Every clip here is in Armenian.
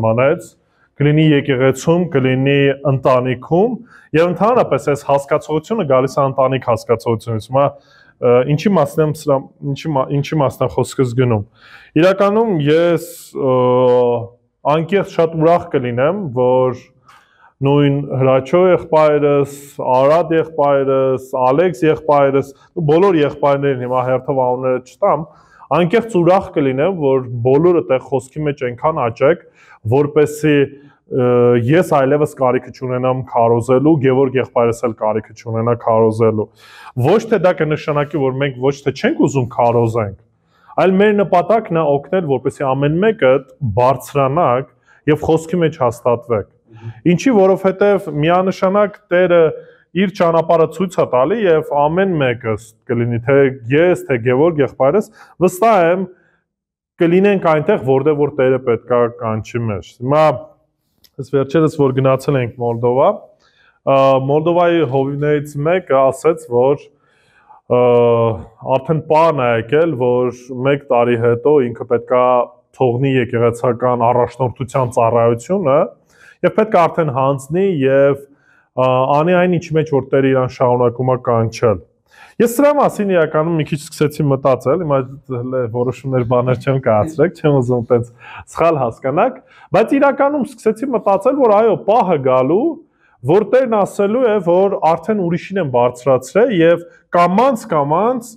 Մանեց, կլինի եկեղեցում, կլինի ընտանիքում եւ ընդհանրապես այս հասկացողությունը գալիս է ընտանիք հասկացողությունից։ Հիմա ինչի մասն եմ խոսքս գնում։ Իրականում ես անկեղծ շատ ուրախ կլինեմ, որ նույն Հրաչյո եղբայրս, Արադ եղբայրս, Ալեքս եղբայրս, բոլոր եղբայրներին հիմա հերթով անունները չտամ, անկեղծ ուրախ կլինեմ, որ բոլորը տեղ խոսքի մեջ այնքան աճեք, որպեսզի ես այլևս կարիքը չունենամ քարոզելու, Գևորգ եղբայրս էլ կարիքը չունենա քարոզելու։ Ոչ թե դա կնշանակի, որ մենք ոչ թե չենք ուզում քարոզենք, այլ մեր նպատակն է օգնել, որպեսզի ամեն մեկը բարձրանաք եւ խոսքի մեջ հաստատվեք։ Ինչի, որովհետեւ միանշանակ Տերը իր ճանապարհը ցույց է տալի եւ ամեն մեկը կլինի թե ես, թե Գևորգ եղբայրս, վստահ եմ կլինենք այնտեղ, որտեղ որ Տերը պետքա կանչի մեզ։ Հիմա այս վերջերս որ գնացել ենք Մոլդովա, Մոլդովայի հովիվներից մեկը ասաց, որ արդեն պարն է եկել, որ 1 տարի հետո ինքը պետքա թողնի եկեղեցական առաջնորդության ծառայությունը եւ պետք է արդեն հանձնի եւ անի այն ինչի մեջ որ Տերը իրան շարունակում է կանչել։ Ես սրա մասին իրականում մի քիչ սկսեցի մտածել, հիմա որոշումներ բաներ չեմ կայացրել, չեմ ուզում այդպես սխալ հասկանաք, բայց իրականում սկսեցի մտածել, որ այո, պահը գալու, որ Տերն ասելու է, որ արդեն ուրիշին եմ բարձրացրել եւ կամած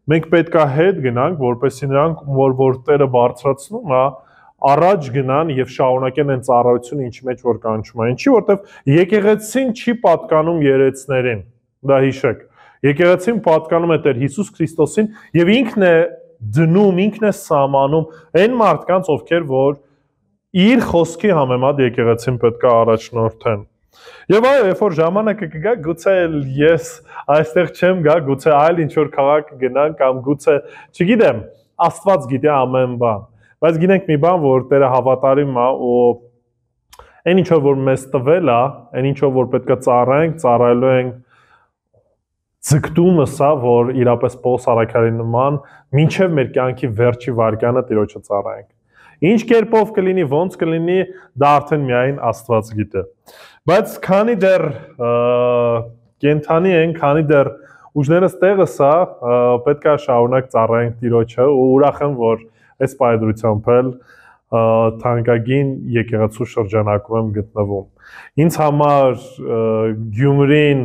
մենք պետքա հետ գնանք, որպեսզի նրանք, որ Տերը բարձրացնում է, առաջ գնան եւ շարունակեն այն ծառայությունը, ինչի մեջ որ կանչում է։ Ինչի, որտեվ եկեղեցին չի պատկանում երեցներին։ Դա հիշեք։ Եկեղեցին պատկանում է Տեր Հիսուս Քրիստոսին եւ ինքն է դնում, ինքն է սահմանում այն մարդկանց, ովքեր որ իր խոսքի համեմատ եկեղեցին պետք է առաջնորդեն։ Եվ այո, երբ որ ժամանակը կգա, գուցե ես այստեղ չեմ գա, գուցե այլ ինչ-որ քաղաք գնան կամ գուցե, չգիտեմ, Աստված գիտի ամեն բան։ Բայց գիտենք մի բան, որ Տերը հավատարիմ է ու այն ինչ որ մեզ տվել է, այն ինչ որ պետք է ծառայենք, ծառայելու ենք ձգտումը սա, որ իրապես Պողոս առաքյալի նման մինչև մեր կյանքի վերջի վայրկյանը Տիրոջը ծառայենք։ Ինչ կերպով կլինի, ոնց կլինի, դա արդեն միայն Աստված գիտե։ Բայց քանի դեռ կենթանի են, քանի դեռ ուժներս տեղս է, պետք է շարունակ ծառայենք Տիրոջը ու ուրախ եմ, որ այս պայծրությամբ էլ թանկագին եկեղեցու շրջանակում եմ գտնվում։ Ինձ համար Գյումրին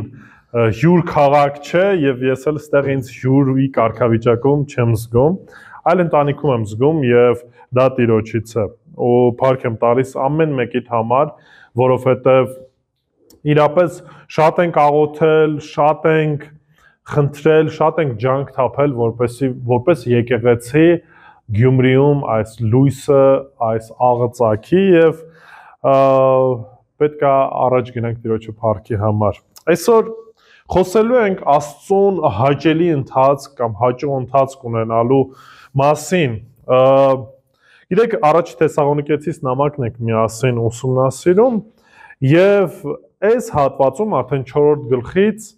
հյուր քաղաք չէ եւ ես էլ ստեղ ինձ հյուրի կարգավիճակում չեմ զգում, այլ ընտանիքում եմ զգում եւ դա Տիրոջից է։ Ու փառք եմ տալիս ամեն մեկիդ համար, որովհետեւ իրապես շատ ենք աղոթել, շատ ենք խնդրել, շատ ենք ջանք թափել, որպես եկեղեցի Գյումրիում այս լույսը, այս աղը ծագի եւ պետք է առաջ գնանք Տիրոջը փառքի համար։ Այսօր խոսելու ենք Աստծուն հաճելի ընթացք կամ հաճո ընթացք ունենալու մասին։ Գիտեք, առաջ Թեսաղոնիկեցիս նամակն ենք միասին ուսումնասիրում եւ այս հատվածում արդեն 4-րդ գլխից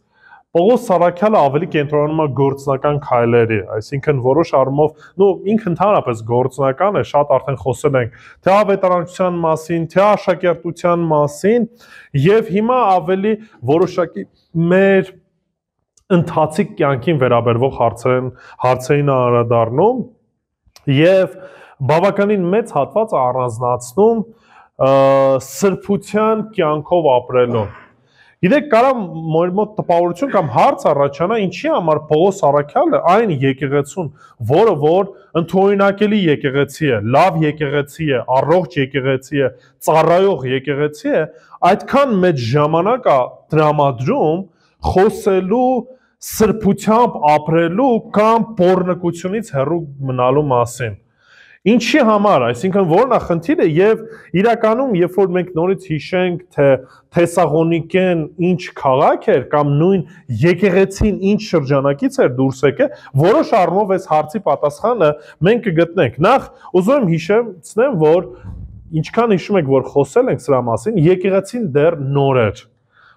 Պողոս առաքյալը ավելի կենտրոնանում է գործնական քայլերի, այսինքն որոշ առումով, ինքը ընդհանրապես գործնական է, շատ արդեն խոսել ենք թե ավետարանչության մասին, թե աշակերտության մասին, եւ հիմա ավելի որոշակի մեր ընթացիկ կյանքին վերաբերող հարցերին անդրադառնում եւ բավականին մեծ հատված առանձնացնում սրբության կյանքով ապրելուն։ Գիտեք, կարա մեր մոտ տպավորություն կամ հարց առաջանա, ինչի համար Պողոս առաքյալը այն եկեղեցուն, որը որ ընդօրինակելի եկեղեցի է, լավ եկեղեցի է, առողջ եկեղեցի է, ծառայող եկեղեցի է, այդքան մեծ ժամանակ է տրամադրում խոսելու սրբությամբ ապրելու կամ պոռնկությունից հեռու մնալու մասին։ Ինչի համար, այսինքն որն է խնդիրը եւ իրականում երբ որ մենք նորից հիշենք թե Թեսաղոնիկեն ինչ քաղաք էր կամ նույն եկեղեցին ինչ շրջանակից էր դուրս եկել, որոշ առումով այս հարցի պատասխանը մենք կգտնենք։ Նախ ուզում եմ հիշեցնեմ, որ ինչքան հիշում եք, որ խոսել ենք սրա մասին, եկեղեցին դեռ նոր էր։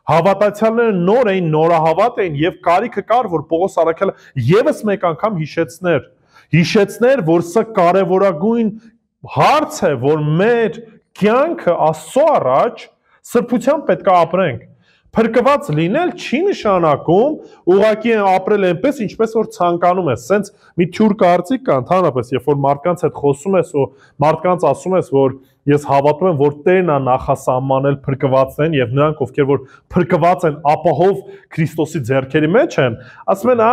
Հավատացյալները նոր էին, նորահավատ էին եւ կարիքը կար, որ Պողոս առաքյալը եւս մեկ անգամ հիշեցներ, որ սա կարևորագույն հարց է, որ մեր կյանքը Աստծո առաջ սրբությամբ պետք է ապրենք։ Փրկված լինել չի նշանակում ուղղակի ապրել այնպես, ինչպես որ ցանկանում ես։ Սենց մի թյուր կարծիք կա, ընդհանրապես, երբ որ մարդկանց հետ խոսում ես ու մարդկանց ասում ես, որ ես հավատում եմ, որ Տերն է նախասահմանել փրկվածներին եւ նրանք, ովքեր որ փրկված են, ապահով Քրիստոսի ձեռքերի մեջ են, ասում են,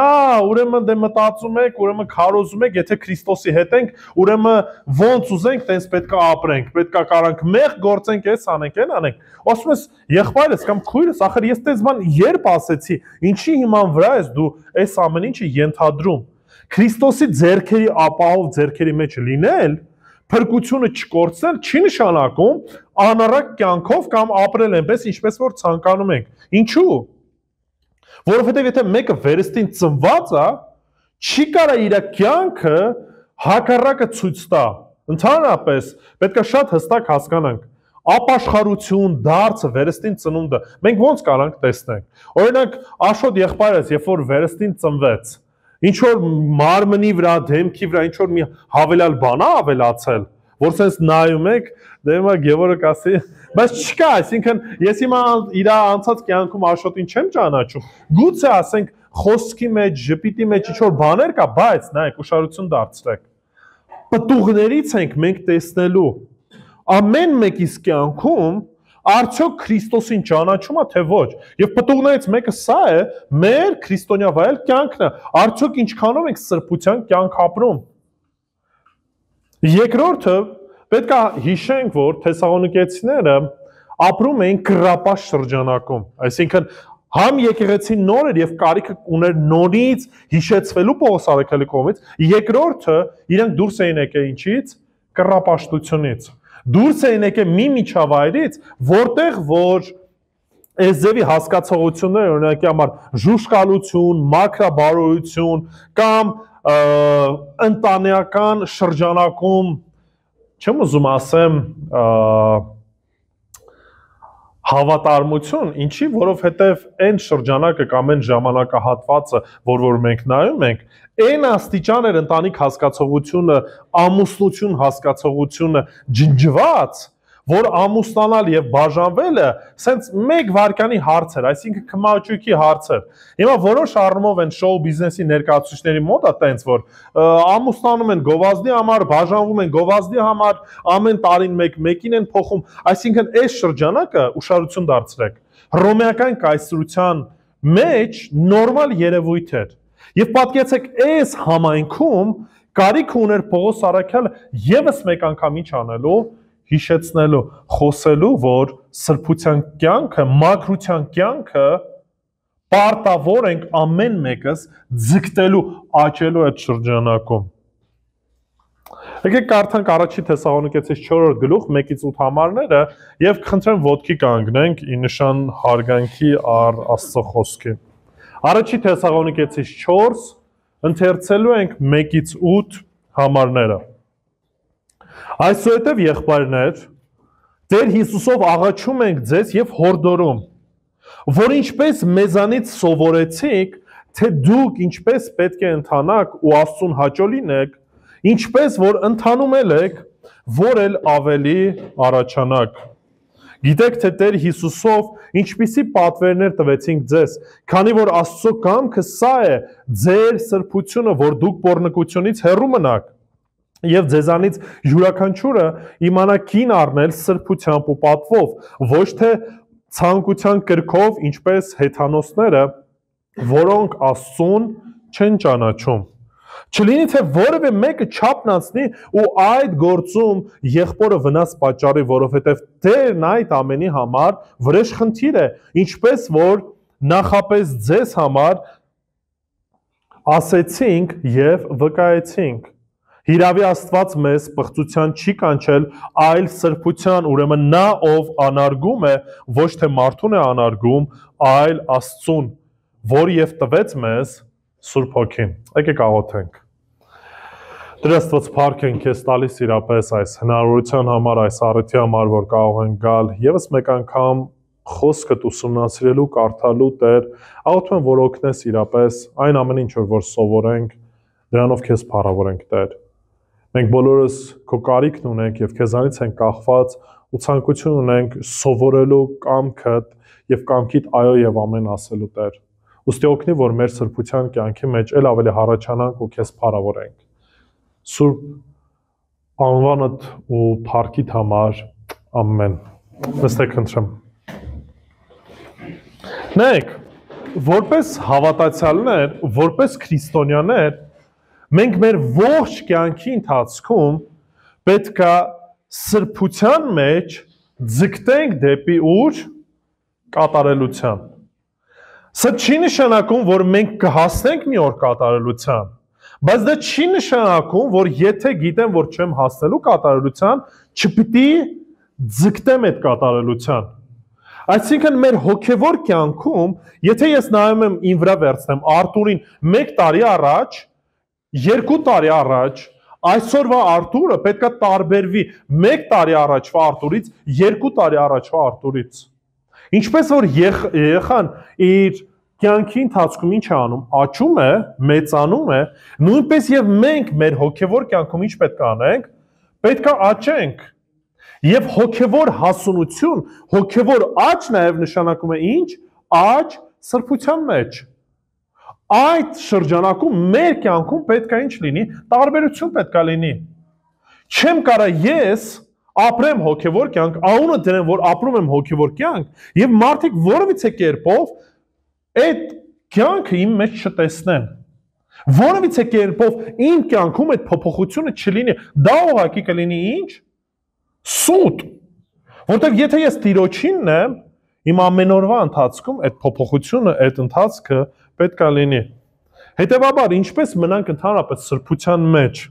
ուրեմն դե մտածում եք, ուրեմն քարոզում եք, եթե Քրիստոսի հետ ենք, ուրեմն ոնց ուզենք, տենց պետք է ապրենք, պետք է կարանք մեղ գործենք, այս անենք, այն անենք։ Ասում ես, եղբայրս կամ քույրս, ախր ես տես բան երբ ասեցի, ինչի հիման վրա ես դու այս ամեն ինչը ենթադրում։ Քրիստոսի ձեռքերի ապահով ձեռքերի մեջ լինել, փրկությունը չկորցնել չի նշանակում անառակ կյանքով կամ ապրել այնպես, ինչպես որ ցանկանում ենք։ Ինչու՞։ Որովհետև եթե մեկը վերստին ծնված է, չի կարա իր կյանքը հակառակը ցույց տա։ Ընդհանրապես պետք է շատ հստակ հասկանանք։ Ապաշխարություն, դարձը, վերստին ծնունդը մենք ոնց կարանք տեսնենք։ Օրինակ, Աշոտ եղբայրս, երբ որ վերստին ծնվեց, ինչ որ մարմնի վրա, դեմքի վրա ինչ որ մի հավելյալ բան է ավելացել, որ sense նայում եք, դե հիմա Գևորգ կասի, բայց չկա, այսինքն ես հիմա իր անցած կյանքում Աշոտին չեմ ճանաչում։ Գուցե ասենք խոսքի մեջ, ժպիտի մեջ ինչ որ բաներ կա, բայց նայեք, ուշադրություն դարձրեք։ Պտուղներից ենք մենք տեսնելու ամեն մեկիս կյանքում արդյոք Քրիստոսին ճանաչում է թե ոչ։ Եվ պտուղներից մեկը սա է, մեր քրիստոնյա վայել կյանքն է։ Արդյոք ինչքանով ենք սրբության կյանք ապրում։ Երկրորդը պետք է հիշենք, որ Թեսաղոնիկեցիները ապրում էին կռապաշտ շրջանակում, այսինքն համ եկեղեցին նոր էր եւ կարիքը ուներ նորից հիշեցվելու Պողոս առաքյալի կողմից, երկրորդը իրենք դուրս էին եկել ինչից, կռապաշտությունից։ Դուրս էին եկել մի միջավայրից, որտեղ որ Էզևի հասկացողությունները, օրինակի համար ժուշկալություն, մաքրաբարոյություն կամ ընտանեկան շրջանակում, չեմ ուզում ասեմ, հավատարմություն, ինչի, որովհետև այն շրջանակը կամ այն ժամանակահատվածը, որ մենք նայում ենք, այն աստիճան էր ընտանիք հասկացողությունը, ամուսնություն հասկացողությունը ջնջված, որ ամուսնանալ եւ բաժանվելը սենց մեկ վայրկյանի հարց էր, այսինքն քմաճուկի հարց էր։ Հիմա որոշ առումով են շոու բիզնեսի ներկայացուցիչների մոտ է տենց, որ ամուսնանում են գովազդի համար, բաժանվում են գովազդի համար, ամեն տարին մեկին են փոխում, այսինքն այս շրջանակը ուշադրություն դարձրեք։ Հռոմեական կայսրության մեջ նորմալ երևույթ էր։ Եվ պատկերացեք, այս համայնքում կարիք ուներ Պողոս առաքյալը եւս մեկ անգամ ինչ անելու, հիշեցնելու, խոսելու, որ սրբության կյանքը, մաքրության կյանքը պարտավոր ենք ամեն մեկս ձգտելու, աճելու այդ շրջանակում։ Եկեք կարդանք առաջի Թեսաղոնիկեցիս 4-րդ գլուխ 1-8 համարները եւ խնդրեմ ոտքի կանգնենք ի նշան հարգանքի առ Աստծո խոսքին։ Առաջի Թեսաղոնիկեցիս 4 ընթերցելու ենք 1-8 համարները։ Այսուհետև եղբայրներ, Տեր Հիսուսով աղաչում ենք ձեզ եւ հորդորում, որ ինչպես մեզանից սովորեցիք, թե դուք ինչպես պետք է ընթանաք ու Աստծուն հաճո լինեք, ինչպես որ ընթանում եք, որ էլ ավելի առաջանաք։ Գիտեք, թե Տեր Հիսուսով ինչպիսի պատվերներ տվեցինք ձեզ, քանի որ Աստծո կամքը սա է, ձեր սրբությունը, որ դուք պոռնկությունից հեռու մնաք, եւ ձեզանից յուրաքանչյուրը իմանա կին առնել սրբությամբ ու պատվով, ոչ թե ցանկության կրքով, ինչպես հեթանոսները, որոնք Աստծուն չեն ճանաչում։ Չլինի թե որևէ մեկը չափն անցնի ու այդ գործում եղբորը վնաս պատճառի, որովհետև Տերն այդ ամենի համար վրեժխնդիր է, ինչպես որ նախապես ձեզ համար ասեցինք եւ վկայեցինք։ Հիրավի Աստված մեզ պղծության չի կանչել, այլ սրբության, ուրեմն նա, ով անարգում է, ոչ թե մարդուն է անարգում, այլ Աստծուն, որ եւ տվեց մեզ Սուրբ Հոգին։ Եկեք աղոթենք։ Տեր Աստված, փառք ենք քեզ տալիս իրապես այս հնարավորության համար, այս առիթի համար, որ կարող ենք գալ եւս մեկ անգամ խոսքդ ուսումնասիրելու, կարդալու Տեր, աղոթում եմ, որ օգնես իրապես այն ամեն ինչ, որ սովորենք, դրանով քեզ փառավորենք Տեր։ Մենք բոլորս քո կարիքն ունենք եւ քեզանից ենք կախված ու ցանկություն ունենք սովորելու կամքդ եւ կամքիդ այո եւ ամեն ասելու Տեր։ Ուստի օգնի, որ մեր սրբության կյանքի մեջ ել ավելի հառաչանանք ու քեզ փառավորենք։ Սուրբ անվանդ ու փառքիդ համար ամեն։ Նստեք խնդրեմ։ Նայեք, որպես հավատացյալներ, որպես քրիստոնյաներ, մենք մեր ողջ կյանքի ընթացքում պետքա սրբության մեջ ձգտենք դեպի ուր կատարելության։ Սա չի նշանակում, որ մենք կհասնենք մի օր կատարելության, բայց դա չի նշանակում, որ եթե գիտեմ, որ չեմ հասնելու կատարելության, չպիտի ձգտեմ այդ կատարելության։ Այսինքն մեր հոգևոր կյանքում, եթե ես նայում եմ իմ վրա վերցնեմ Արտուրին 1 տարի առաջ, 2 տարի առաջ, այսօրվա Արտուրը պետք է տարբերվի 1 տարի առաջվա Արտուրից, 2 տարի առաջվա Արտուրից։ Ինչպես որ երեխան իր կյանքի ընթացքում ինչ է անում, աճում է, մեծանում է, նույնպես եւ մենք մեր հոգևոր կյանքում ինչ պետք է անենք, պետք է աճենք։ Եվ հոգևոր հասունություն, հոգևոր աճ նաեւ նշանակում է ինչ? Աճ սրբության մեջ։ Այդ շրջանակում մեր կյանքում պետք է ինչ լինի? Տարբերություն պետք է լինի։ Չեմ կարող ես ապրեմ հոգևոր կյանք, անունը դրեմ, որ ապրում եմ հոգևոր կյանք, եւ մարդիկ որևիցե կերպով այդ կյանքը իմ մեջ չտեսնեն։ Որևիցե կերպով իմ կյանքում այդ փոփոխությունը չլինի, դա ուղղակի կլինի ինչ? Սուտ։ Որտեղ եթե ես Տիրոջինն եմ, իմ ամեն օրվա ընթացքում այդ փոփոխությունը, այդ ընթացքը պետք է լինի։ Հետևաբար, ինչպես մնանք ընդհանրապես սրբության մեջ։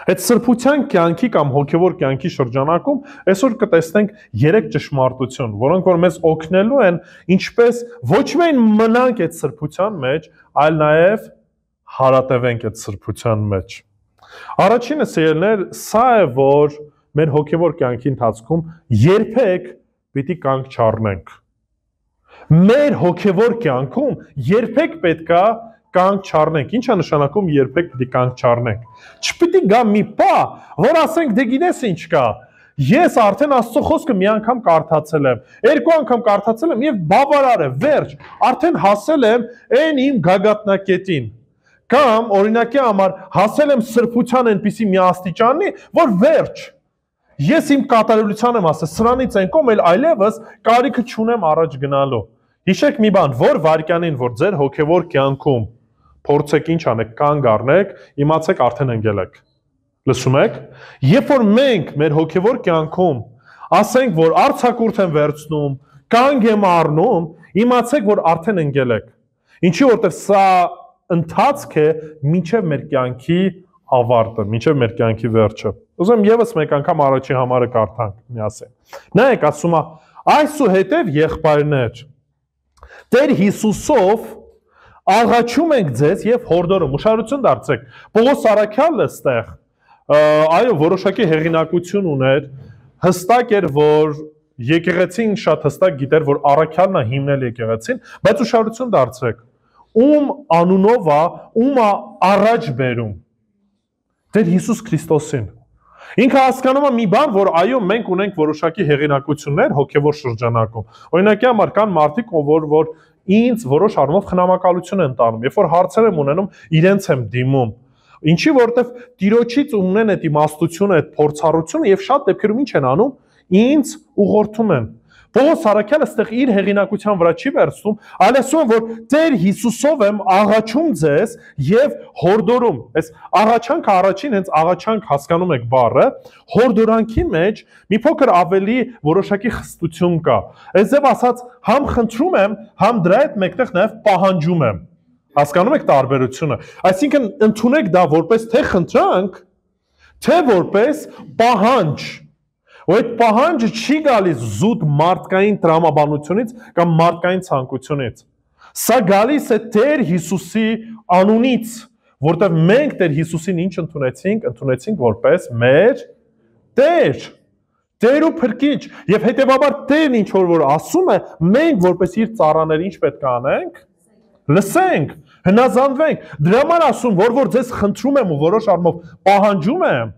Այդ սրբության կյանքի կամ հոգևոր կյանքի շրջանակում այսօր կտեսնենք 3 ճշմարտություն, որոնք որ մեզ օգնելու են ինչպես ոչ միայն մնանք այդ սրբության մեջ, այլ նաև հարատևենք այդ սրբության մեջ։ Առաջինը սիրելիներ, սա է, որ մեր հոգևոր կյանքի ընթացքում երբեք պիտի կանգ չառնենք։ Մեր հոգևոր կյանքում երբեք պետքա կանգ չառնենք։ Ինչ է նշանակում երբեք պիտի կանգ չառնենք։ Չպիտի գա մի պահ, որ ասենք դե գիտես ինչ կա։ Ես արդեն Աստծո խոսքը մի անգամ կարդացել եմ, 2 անգամ կարդացել եմ եւ բավարար է, վերջ։ Արդեն հասել եմ այն իմ գագաթնակետին։ Կամ օրինակի համար հասել եմ սրբության այնպիսի մի աստիճանի, որ վերջ։ Ես իմ կատարելության եմ ասել, սրանից են կողմ այլևս կարիքը չունեմ առաջ գնալու։ Հիշեք մի բան, որ վարքյանին, որ ձեր հոգևոր կյանքում փորձեք ինչ անեք, կանգ առնեք, իմացեք արդեն ընկել եք։ Լսում եք։ Երբ որ մենք մեր հոգևոր կյանքում ասենք, որ արցակուրդ եմ վերցնում, կանգ եմ առնում, իմացեք, որ արդեն ընկել եք։ Ինչի որտեղ սա ընթացք է մինչև մեր կյանքի ավարտը, մինչև մեր կյանքի վերջը։ Ուզում եմ եւս մեկ անգամ առաջի համարը կարդանք միասին։ Նայեք, ասում է. այսուհետև եղբայրներ, Տեր Հիսուսով աղաչում ենք ձեզ եւ հորդորում, ուշադրություն դարձրեք։ Պողոս Արաքյալը ստեղ, այո, որոշակի հեղինակություն ուներ, հստակ էր, որ եկեղեցին շատ հստակ գիտեր, որ Արաքյալն է հիմնել եկեղեցին, բայց ուշադրություն դարձրեք։ Ում անունով է, ում է առաջ բերում։ Տեր Հիսուս Քրիստոսին։ Ինքը հասկանում է մի բան, որ այո, մենք ունենք որոշակի հեղինակություններ հոգևոր շրջանակում։ Օրինակի համար կան մարդիկ, որ ինձ որոշ առումով խնամակալություն են տանում, երբ որ հարցեր եմ ունենում, իրենց եմ դիմում։ Ինչի որտեվ Տիրոջից ունեն այդ իմաստությունը, այդ փորձառությունը եւ շատ դեպքերում ինչ են անում, ինձ ուղղորդում են։ Պողոս Արաքյալը ստեղ իր հեղինակության վրա չի վերցնում, այլ ասում է, որ Տեր Հիսուսով եմ աղաչում ձեզ եւ հորդորում։ Այս աղաչանքը առաջին հենց աղաչանք հասկանում եք բառը, հորդորանքի մեջ մի փոքր ավելի որոշակի խստություն կա։ Այսպես ասած, համ խնդրում եմ, համ դրա հետ մեկտեղ նաեւ պահանջում եմ։ Հասկանում եք տարբերությունը։ Այսինքն ընդունեք դա որպես թե խնդրանք, թե որպես պահանջ։ Ու այդ պահանջը չի գալիս զուտ մարդկային տրամաբանությունից կամ մարդկային ցանկությունից։ Սա գալիս է Տեր Հիսուսի անունից, որտեղ մենք Տեր Հիսուսին ինչ ընդունեցինք որպես մեր Տեր։ Տեր ու փրկիչ, եւ հետեւաբար Տերն ինչ որ ասում է, մենք որպես իր ծառաներ ինչ պետք է անենք։ Լսենք, հնազանդվենք։ Դրա համար ասում, որ ձեզ խնդրում եմ ու որոշ առումով պահանջում եմ,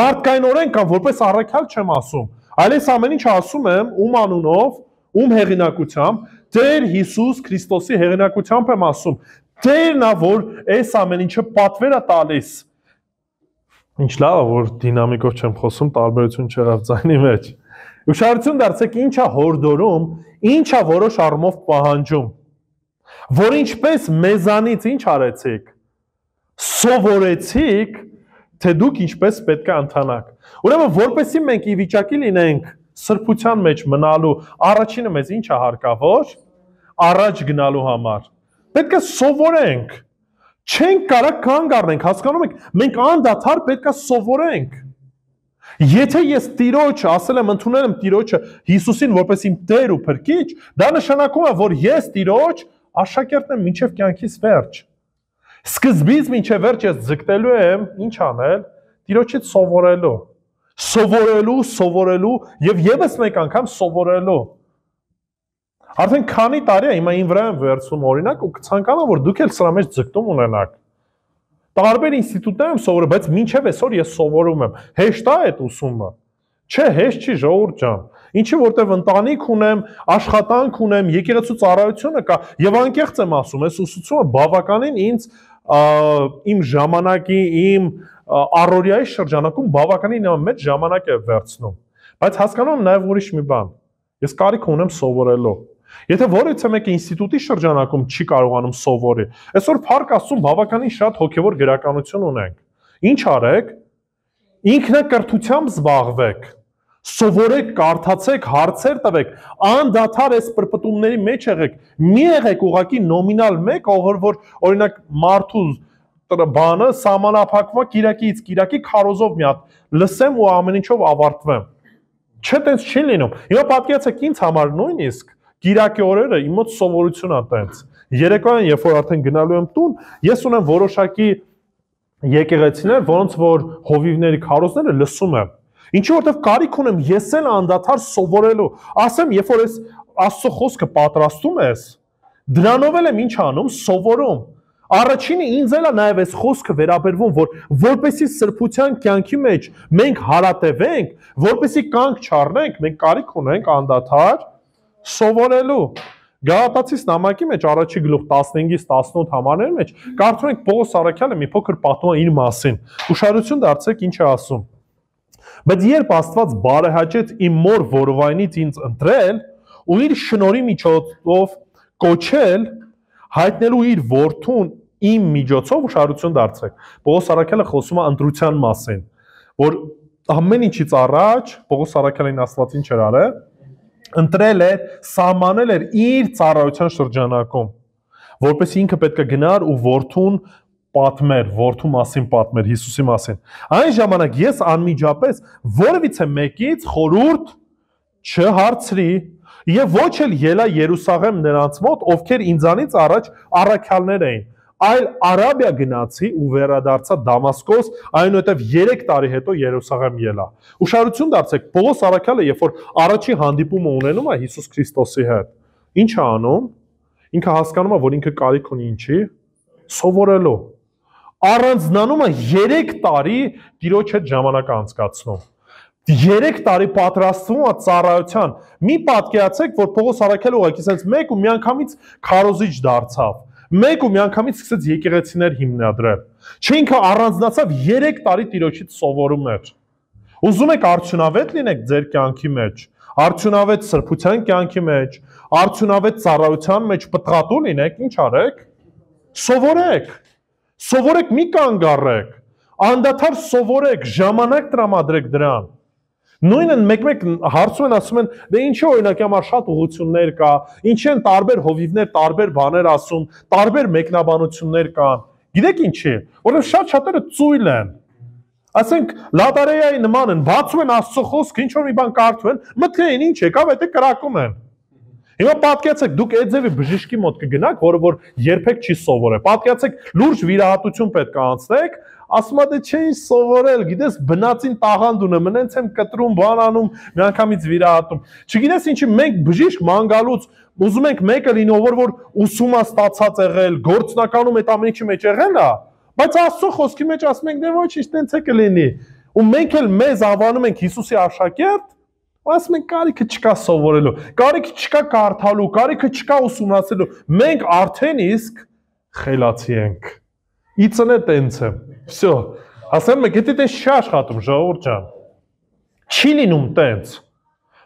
մարդկայնորեն կամ որպես առաքյալ չեմ ասում, այլ այս ամեն ինչը ասում եմ ում անունով, ում հեղինակությամբ, Տեր Հիսուս Քրիստոսի հեղինակությամբ եմ ասում։ Տերն է, որ այս ամեն ինչը պատվեր է տալիս։ Ինչ լավ է, որ դինամիկով չեմ խոսում, տարբերություն չեղավ ձայնի մեջ։ Ուշադրություն դարձեք, ինչ է հորդորում, ինչ է որոշ առումով պահանջում։ Որ ինչպես մեզանից ինչ արեցիք, սովորեցիք, թե դուք ինչպես պետք է ընթանաք։ Ուրեմն որպեսզի մենք ի վիճակի լինենք սրբության մեջ մնալու, առաջինը մեզ ինչ է հարկավոր, առաջ գնալու համար։ Պետք է սովորենք։ Չենք կարող կանգ առնենք, հասկանում եք, մենք անդադար պետք է սովորենք։ Եթե ես Տիրոջ ասել եմ, ընդունել եմ Տիրոջը Հիսուսին որպես իմ Տեր ու Փրկիչ, դա նշանակում է, որ ես Տիրոջ աշակերտն եմ մինչև կյանքիս վերջ։ Սկզբից մինչև վերջ ես ձգտելու եմ ինչ անել, Տիրոջից սովորելու եւ եւս մեկ անգամ սովորելու։ Արդեն քանի տարի է հիմա ին վրա եմ վերցնում օրինակ ու կցանկանամ որ դուք էլ սրա մեջ ձգտում ունենաք։ Տարբեր ինստիտուտներ եմ սովորել, բայց մինչև այսօր ես սովորում եմ։ Հեշտ է այդ ուսումը։ Չէ, հեշտ չի ժողովուրդ ջան։ Ինչի որտեվ ընտանիք ունեմ, աշխատանք ունեմ, եկեղեցու ծառայությունը կա եւ անկեղծ եմ ասում, այս ուսուցումը բավականին ինձ իմ ժամանակի, իմ առօրյայի շրջանակում բավականին մեծ ժամանակ է վերցնում։ Բայց հասկանում եմ նաեւ ուրիշ մի բան։ Ես կարիք ունեմ սովորելու։ Եթե որևէ մեկը ինստիտուտի շրջանակում չի կարողանում սովորի, այսօր Փառք Աստծուն բավականին շատ հոգևոր գրականություն ունենք։ Ինչ արեք։ Ինքնակրթությամբ զբաղվեք։ Սովորեք, կարդացեք, հարցեր տվեք, անդադար այս պրպտումների մեջ եղեք։ Մի եղեք ուղղակի նոմինալ մեկ, որ օրինակ մարդու բանը սահմանափակվում է կիրակից կիրակի քարոզով մի հատ լսեմ ու ամեն ինչով ավարտվեմ։ Չէ, տենց չի լինում։ Հիմա պատկերացեք ինձ համար նույնիսկ կիրակի օրերը իմ մոտ սովորություն է տենց։ Երեկոյան, երբ որ արդեն գնալու եմ տուն, ես ունեմ որոշակի եկեղեցիներ, որոնց որ հովիվների քարոզները լսում եմ։ Ինչի որտեվ կարիք ունեմ ես էլ անդադար սովորելու։ Ասեմ, երբ որ ես Աստծո խոսքը պատրաստում ես, դրանով էլ եմ ինչ անում, սովորում։ Առաջինը ինձ էլ է նաև այս խոսքը վերաբերվում, որ որպեսի սրբության կյանքի մեջ մենք հարատևենք, որպեսի կանգ չառնենք, մենք կարիք ունենք անդադար սովորելու։ Գաղատացիս նամակի մեջ առաջի գլուխ 15-ից 18 համարների մեջ կարդում ենք Պողոս առաքյալը մի փոքր պատմում է իր մասին։ Ուշադրություն դարձեք ինչ է ասում։ Բայց երբ Աստված բարեհաճեց իմ մոր որովայնից ինձ ընտրել ու իր շնորհի միջոցով կոչել, հայտնելու իր որդուն իմ միջոցով, ուշադրություն դարձեք։ Պողոս առաքյալը խոսում է ընտրության մասին, որ ամեն ինչից առաջ Պողոս առաքյալին Աստված ինչ էր արել, ընտրել էր, սահմանել էր իր ծառայության շրջանակում, որպես ինքը պետք է գնար ու որդուն պատմեր, որդու մասին պատմեր, Հիսուսի մասին։ Այն ժամանակ ես անմիջապես որևիցե մեկից խորհուրդ չհարցրի եւ ոչ էլ ելա Երուսաղեմ նրանց մոտ, ովքեր ինձանից առաջ առաքյալներ էին, այլ Արաբիա գնացի ու վերադարձա Դամասկոս, այնուհետև 3 տարի հետո Երուսաղեմ ելա։ Ուշադրություն դարձեք, Պողոս առաքյալը, երբ որ առաջի հանդիպումը ունենում է Հիսուս Քրիստոսի հետ, ինչ է անում։ Ինքը հասկանում է, որ ինքը կարիք ունի ինչի, սովորելու։ Առանձնանում է 3 տարի Տիրոջ հետ ժամանակ անցկացնում։ 3 տարի պատրաստվում է ծառայության։ Մի պատկերացեք, որ Պողոս առաքյալը ուղղակի sense մեկ ու միանգամից քարոզիչ դարձավ։ Մեկ ու միանգամից սկսեց եկեղեցիներ հիմնադրել։ Չէ, ինքը առանձնացավ 3 տարի Տիրոջից սովորում էր։ Ուզում եք արդյունավետ լինեք ձեր կյանքի մեջ, արդյունավետ սրբության կյանքի մեջ, արդյունավետ ծառայության մեջ պտղատու լինեք, ինչ արեք։ Սովորեք։ Սովորեք, մի կանգ առեք։ Անդադար սովորեք, ժամանակ տրամադրեք դրան։ Նույնը մեկ-մեկ հարցում են, ասում են, դե ինչի օրինակի համար շատ ուղղություններ կա, ինչի են տարբեր հովիվներ, տարբեր բաներ ասում, տարբեր մեկնաբանություններ կան։ Գիտեք ինչի, որովհետև շատ-շատերը ծույլ են։ Ասենք լոտարեայի նման են, բացում են Աստծո խոսքը, ինչ որ մի բան կարդում են, մտքին ինչ եկավ, դա կրակում են։ Հիմա պատկերացեք, դուք այդ ձևի բժիշկի մոտ կգնաք, որը որ երբեք չի սովորել։ Պատկերացեք, լուրջ վիրահատություն պետք է անցնեք, ասում ա դե չէի սովորել, գիտես, բնածին տաղանդ ունեմ, մնենց եմ կտրում, բան անում, միանգամից վիրահատում։ Չգիտես ինչի, մենք բժիշկ ման գալուց ուզում ենք մեկը լինի, որ ուսում է ստացած եղել, գործնականում այդ ամեն ինչի մեջ եղել է, բայց Աստծո խոսքի մեջ ասում ենք, դե ոչինչ, տենց է կլինի։ Ու մենք էլ մեզ անվանում ենք Հիսուսի աշակերտ, ասում ենք կարիքը չկա սովորելու, կարիքը չկա կարդալու, կարիքը չկա ուսումնասիրելու, մենք արդեն իսկ խելացի ենք։ Իցն է տենց է։ Всё։ Ասեմ եք, եթե տենց չի աշխատում, ժողովուրդ ջան։ Չի լինում տենց։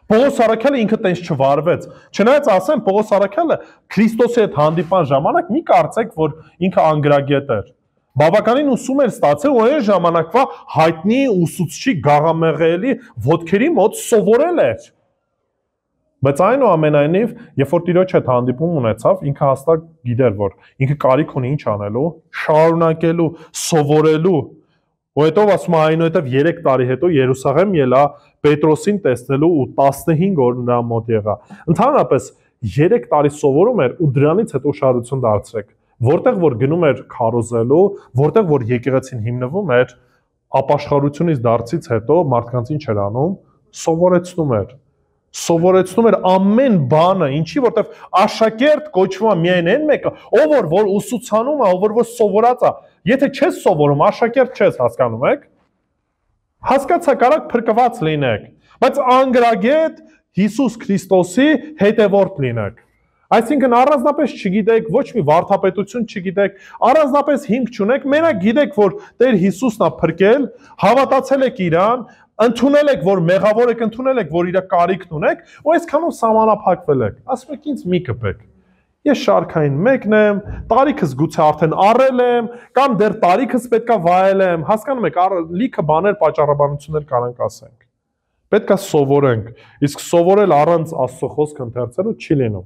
Պողոս Արաքյալը ինքը տենց չվարվեց։ Չնայած ասեմ, Պողոս Արաքյալը Քրիստոսի հետ հանդիպան ժամանակ մի կարծեք, որ ինքը անգրագետ էր։ Բավականին ուսում էր ստացել ու այն ժամանակվա հայտնի ուսուցչի գաղամեղելի ոտքերի մոտ սովորել էր։ Բայց այնուամենայնիվ, երբ որ Տիրոջ հետ հանդիպում ունեցավ, ինքը հաստատ գիտեր, որ ինքը կարիք ունի ինչ անելու, շարունակելու, սովորելու։ Ու հետո ասում է այնուհետև 3 տարի հետո Երուսաղեմ ելա Պետրոսին տեսնելու ու 15 օր նրա մոտ եղա։ Ընդհանրապես 3 տարի սովորում էր ու դրանից հետո շարություն դարձրեք։ Որտեղ որ գնում էր քարոզելու, որտեղ որ եկեղեցին հիմնվում էր, ապաշխարությունից դարձից հետո մարդկանց ինչ էր անում, սովորեցնում էր ամեն բանը, ինչի որտեղ աշակերտ կոչվում է միայն այն մեկը, ով որ ուսուցանում է, ով որ սովորած է։ Եթե չես սովորում, աշակերտ չես, հասկանում եք։ Հասկացա, կարաք փրկված լինեք, բայց անգրագետ Հիսուս Քրիստոսի հետևորդ լինեք։ Այսինքն առանձնապես չգիտեք, ոչ մի վարդապետություն չգիտեք, առանձնապես հիմք չունեք, մենակ գիտեք, որ Տեր Հիսուսն է փրկել, հավատացել եք իրան, ընդունել եք, որ մեղավոր եք, ընդունել եք, որ իր կարիքն ունեք, ու այսքանով սահմանափակվել եք։ Ասում եք ինձ մի կպեք։ Ես շարքային մեկն եմ, տարիքս գուցե արդեն առել եմ, կամ դեռ տարիքս պետքա վայել եմ, հասկանում եք, լիքը բաներ, պատճառաբանություններ կարանք ասենք։ Պետքա սովորենք, իսկ սովորել առանց Աստծո խոսքը ընթերցելու չի լինում։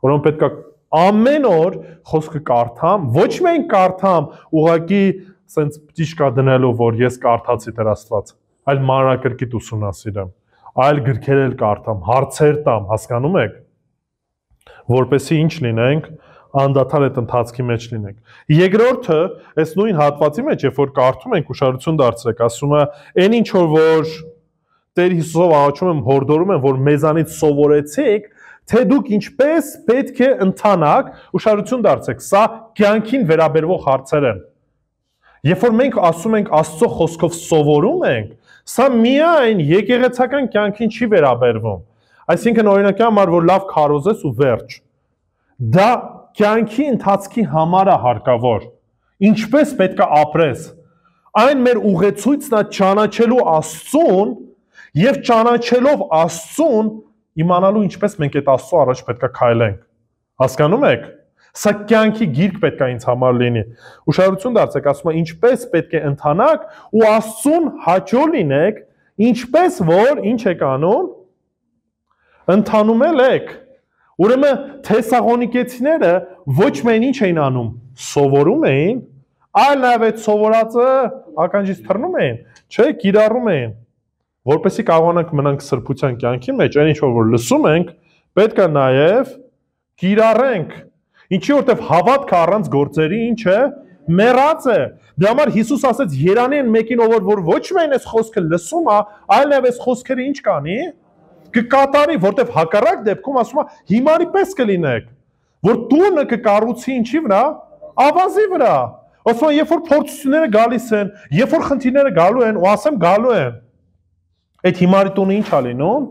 Որոնք պետքա ամեն օր խոսքը կարդամ, ոչ միայն կարդամ, ուղղակի սենց ճիշկա դնելով, որ ես կարդացի Տեր Աստված, այլ մանրակրկիտ ուսումնասիրեմ, այլ գրքեր էլ կարդամ, հարցեր տամ, հասկանում եք, որպեսզի ինչ լինենք, անդադար այդ ընթացքի մեջ լինենք։ Երկրորդը, այս նույն հատվածի մեջ, երբ որ կարդում ենք, ուշադրություն դարձրեք, ասում է, այն ինչ որ Տեր Հիսուսով աղաչում եմ, հորդորում եմ, որ մեզանից սովորեցիք, թե դուք ինչպես պետք է ընթանաք, ուշադրություն դարձրեք, սա կյանքին վերաբերվող հարցեր են։ Երբ որ մենք ասում ենք Աստծո խոսքով սովորում ենք, սա միայն եկեղեցական կյանքին չի վերաբերվում։ Այսինքն օրինակի համար, որ լավ քարոզես ու վերջ։ Դա կյանքի ընթացքի համար է հարկավոր։ Ինչպես պետք է ապրես։ Այն մեր ուղեցույցն է ճանաչելու Աստծուն եւ ճանաչելով Աստծուն իմանալու ինչպես մենք այդ Աստծո առաջ պետքա քայլենք։ Հասկանում եք։ Սա կյանքի գիրք պետքա ինձ համար լինի։ Ուշադրություն դարձեք, ասում է ինչպես պետք է ընթանաք ու Աստծուն հաճո լինեք, ինչպես որ ինչ եք անում, ընթանում եք։ Ուրեմն Թեսաղոնիկեցիները ոչ միայն ինչ էին անում, սովորում էին, այլ նաև այդ սովորածը ականջից թռնում էին, չէ, կիրառում էին։ Որպեսզի կարողանանք մնանք սրբության կյանքի մեջ, այն ինչ որ լսում ենք, պետք է նաև կիրառենք։ Ինչի որտեվ հավատքը առանց գործերի ինչ է, մեռած է։ Դրա համար Հիսուս ասեց երանի են մեկին, ով որ ոչ միայն այս խոսքը լսում է, այլ նաև այս խոսքերը ինչ կանի, կկատարի, որտեվ հակառակ դեպքում ասում է հիմարի պես կլինեք, որ տունը կկառուցի ինչի վրա, ավազի վրա։ Ասում է երբ որ փորձությունները գալիս են, երբ որ խնդիրները գալու են, ու ասեմ գալու են, այդ հիմարի տունը ինչ է լինում,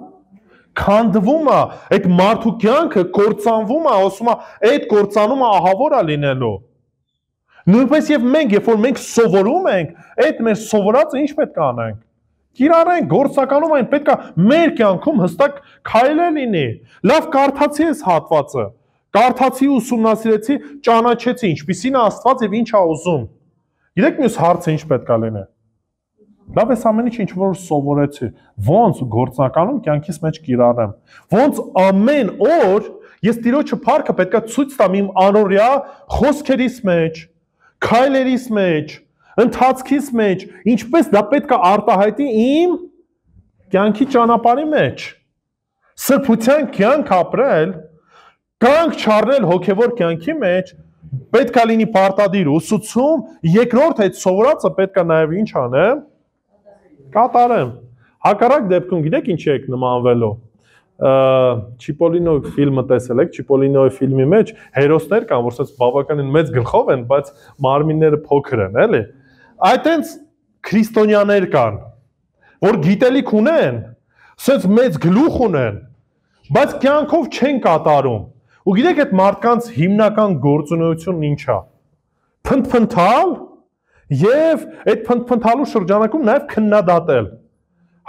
քանդվում է, այդ մարդու կյանքը կործանվում է, ասում է այդ կործանումը ահավոր է լինելու։ Նույնպես եւ մենք, երբ որ մենք սովորում ենք, այդ մեր սովորածը ինչ պետք է անենք։ Կիրառենք, գործնականում այն պետք է մեր կյանքում հստակ քայլել լինի։ Լավ կարդացի այս հատվածը, կարդացի, ուսումնասիրեցի, ճանաչեցի, ինչպիսին է Աստված եւ ինչ է ուզում։ Գիտեք մյուս հարցը ինչ պետք է լինի։ Լավ էս ամեն ինչ որ սովորեցի, ոնց գործնականում կյանքիս մեջ կիրառեմ։ Ոնց ամեն օր ես Տիրոջը փառքը պետք է ցույց տամ իմ անօրյա խոսքերիս մեջ, քայլերիս մեջ, ընթացքիս մեջ, ինչպես դա պետք է արտահայտի իմ կյանքի ճանապարհի մեջ։ Սրբության կյանք ապրել, Կանք չառնել հոգևոր կյանքի մեջ պետք է լինի պարտադիր ուսուցում, երկրորդ այդ սովորածը պետք է նաև ինչ անեմ, կատարեմ։ Հակառակ դեպքում գիտեք ինչի եք նմանվելու։ Չիպոլինո ֆիլմը տեսել եք, Չիպոլինոյի ֆիլմի մեջ հերոսներ կան, որ ասած բավականին մեծ գլխով են, բայց մարմինները փոքր են, էլի։ Այդտենց քրիստոնյաներ կան, որ գիտելիք ունեն, ասած մեծ գլուխ ունեն, բայց կյանքով չեն կատարում։ Ու գիտեք այդ մարդկանց հիմնական գործունեությունն ինչ է։ Փնթփնթալ եւ այդ փնթփնթալու շրջանակում նաեւ քննադատել։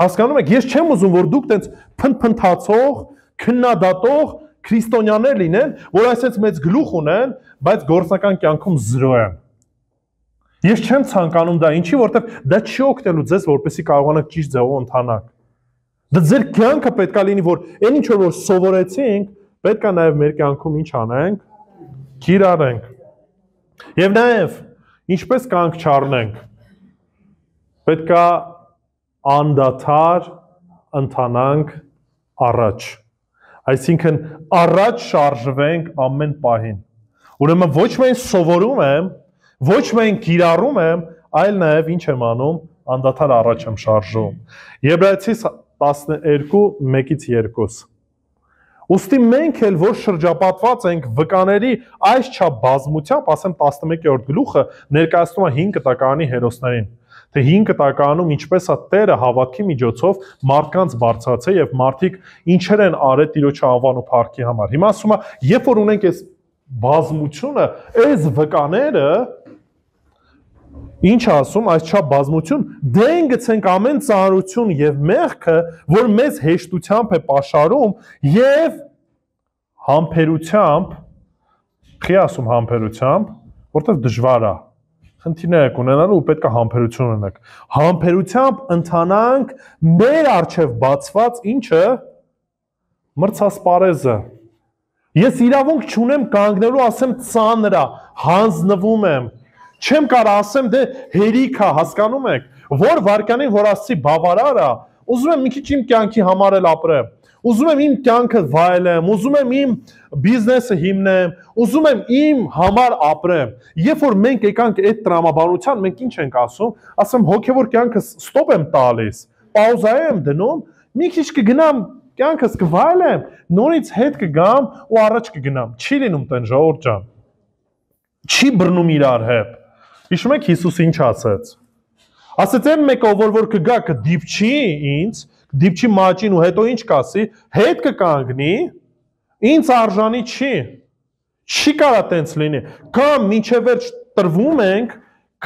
Հասկանում եք, ես չեմ ուզում, որ դուք տենց փնթփնթացող, քննադատող քրիստոնյաներ լինեն, որ այսպես մեծ գլուխ ունեն, բայց գործնական կյանքում 0 են։ Ես չեմ ցանկանում դա, ինչի, որովհետեւ դա չի օգնելու ձեզ, որպեսզի կարողանաք ճիշտ ձևով ընթանալ։ Դա ձեր կյանքը պետք է լինի, որ այն ինչ որ սովորեցինք, պետք է նաև մեր կյանքում ինչ անենք, կիրառենք։ Եվ նաև ինչպես կանք չառնենք, պետք է անդադար ընթանանք առաջ։ Այսինքն առաջ շարժվենք ամեն պահին։ Ուրեմն ոչ միայն սովորում եմ, ոչ միայն կիրառում եմ, այլ նաև ինչ եմ անում, անդադար առաջ եմ շարժվում։ Եբրայեցիս 12:1-2 Ուստի մենք էլ որ շրջապատված ենք վկաների այս չափ բազմությամբ, ասեմ 11-րդ գլուխը ներկայացնում է 5 կտակարանի հերոսներին, թե 5 կտակարանում ինչպես է Տերը հավատքի միջոցով մարդկանց բարձրացել եւ մարդիկ ինչեր են արել Տիրոջ անվան ու փառքի համար։ Հիմա ասում է, երբ որ ունենք այս բազմությունը, այս վկաները ինչ ասում, այս չափ բազմություն, դեն գցենք ամեն ծանրություն եւ մեղքը, որ մեզ հեշտությամբ է պաշարում եւ համբերությամբ, չի ասում համբերությամբ, որտեվ դժվար է։ Խնդիրներ եք ունենալու ու պետք է համբերություն ունենաք։ Համբերությամբ ընթանանք մեր առջև բացված ինչը մրցասպարեզը։ Ես իրավունք չունեմ կանգնելու, ասեմ ծանր է, հանձնվում եմ։ Չեմ կարող ասեմ դե հերիք է, հասկանում եք, որ վարկանին որ ասի բավարար է, ուզում եմ մի քիչ իմ կյանքի համար էլ ապրեմ, ուզում եմ իմ կյանքը վայելեմ, ուզում եմ իմ բիզնեսը հիմնեմ, ուզում եմ իմ համար ապրեմ։ Երբ որ մենք եկանք այդ տրամաբանության, մենք ինչ ենք ասում հոգևոր կյանքը ստոպ եմ տալիս, պաուզա եմ դնում, մի քիչ կգնամ կյանքս կվայելեմ, նորից հետ կգամ ու առաջ կգնամ։ Չի լինում տեն ժողովուրդ ջան։ Չի բռնում իրար հետ։ Հիշում եք Հիսուս ինչ ասեց։ Ասեց այն մեկը, որ կգա կդիպչի ինձ, դիպչի մաճին ու հետո ինչ կասի, հետ կկանգնի, ինձ արժանի չի։ Չի կարա տենց լինի։ Կամ մինչև վերջ տրվում ենք,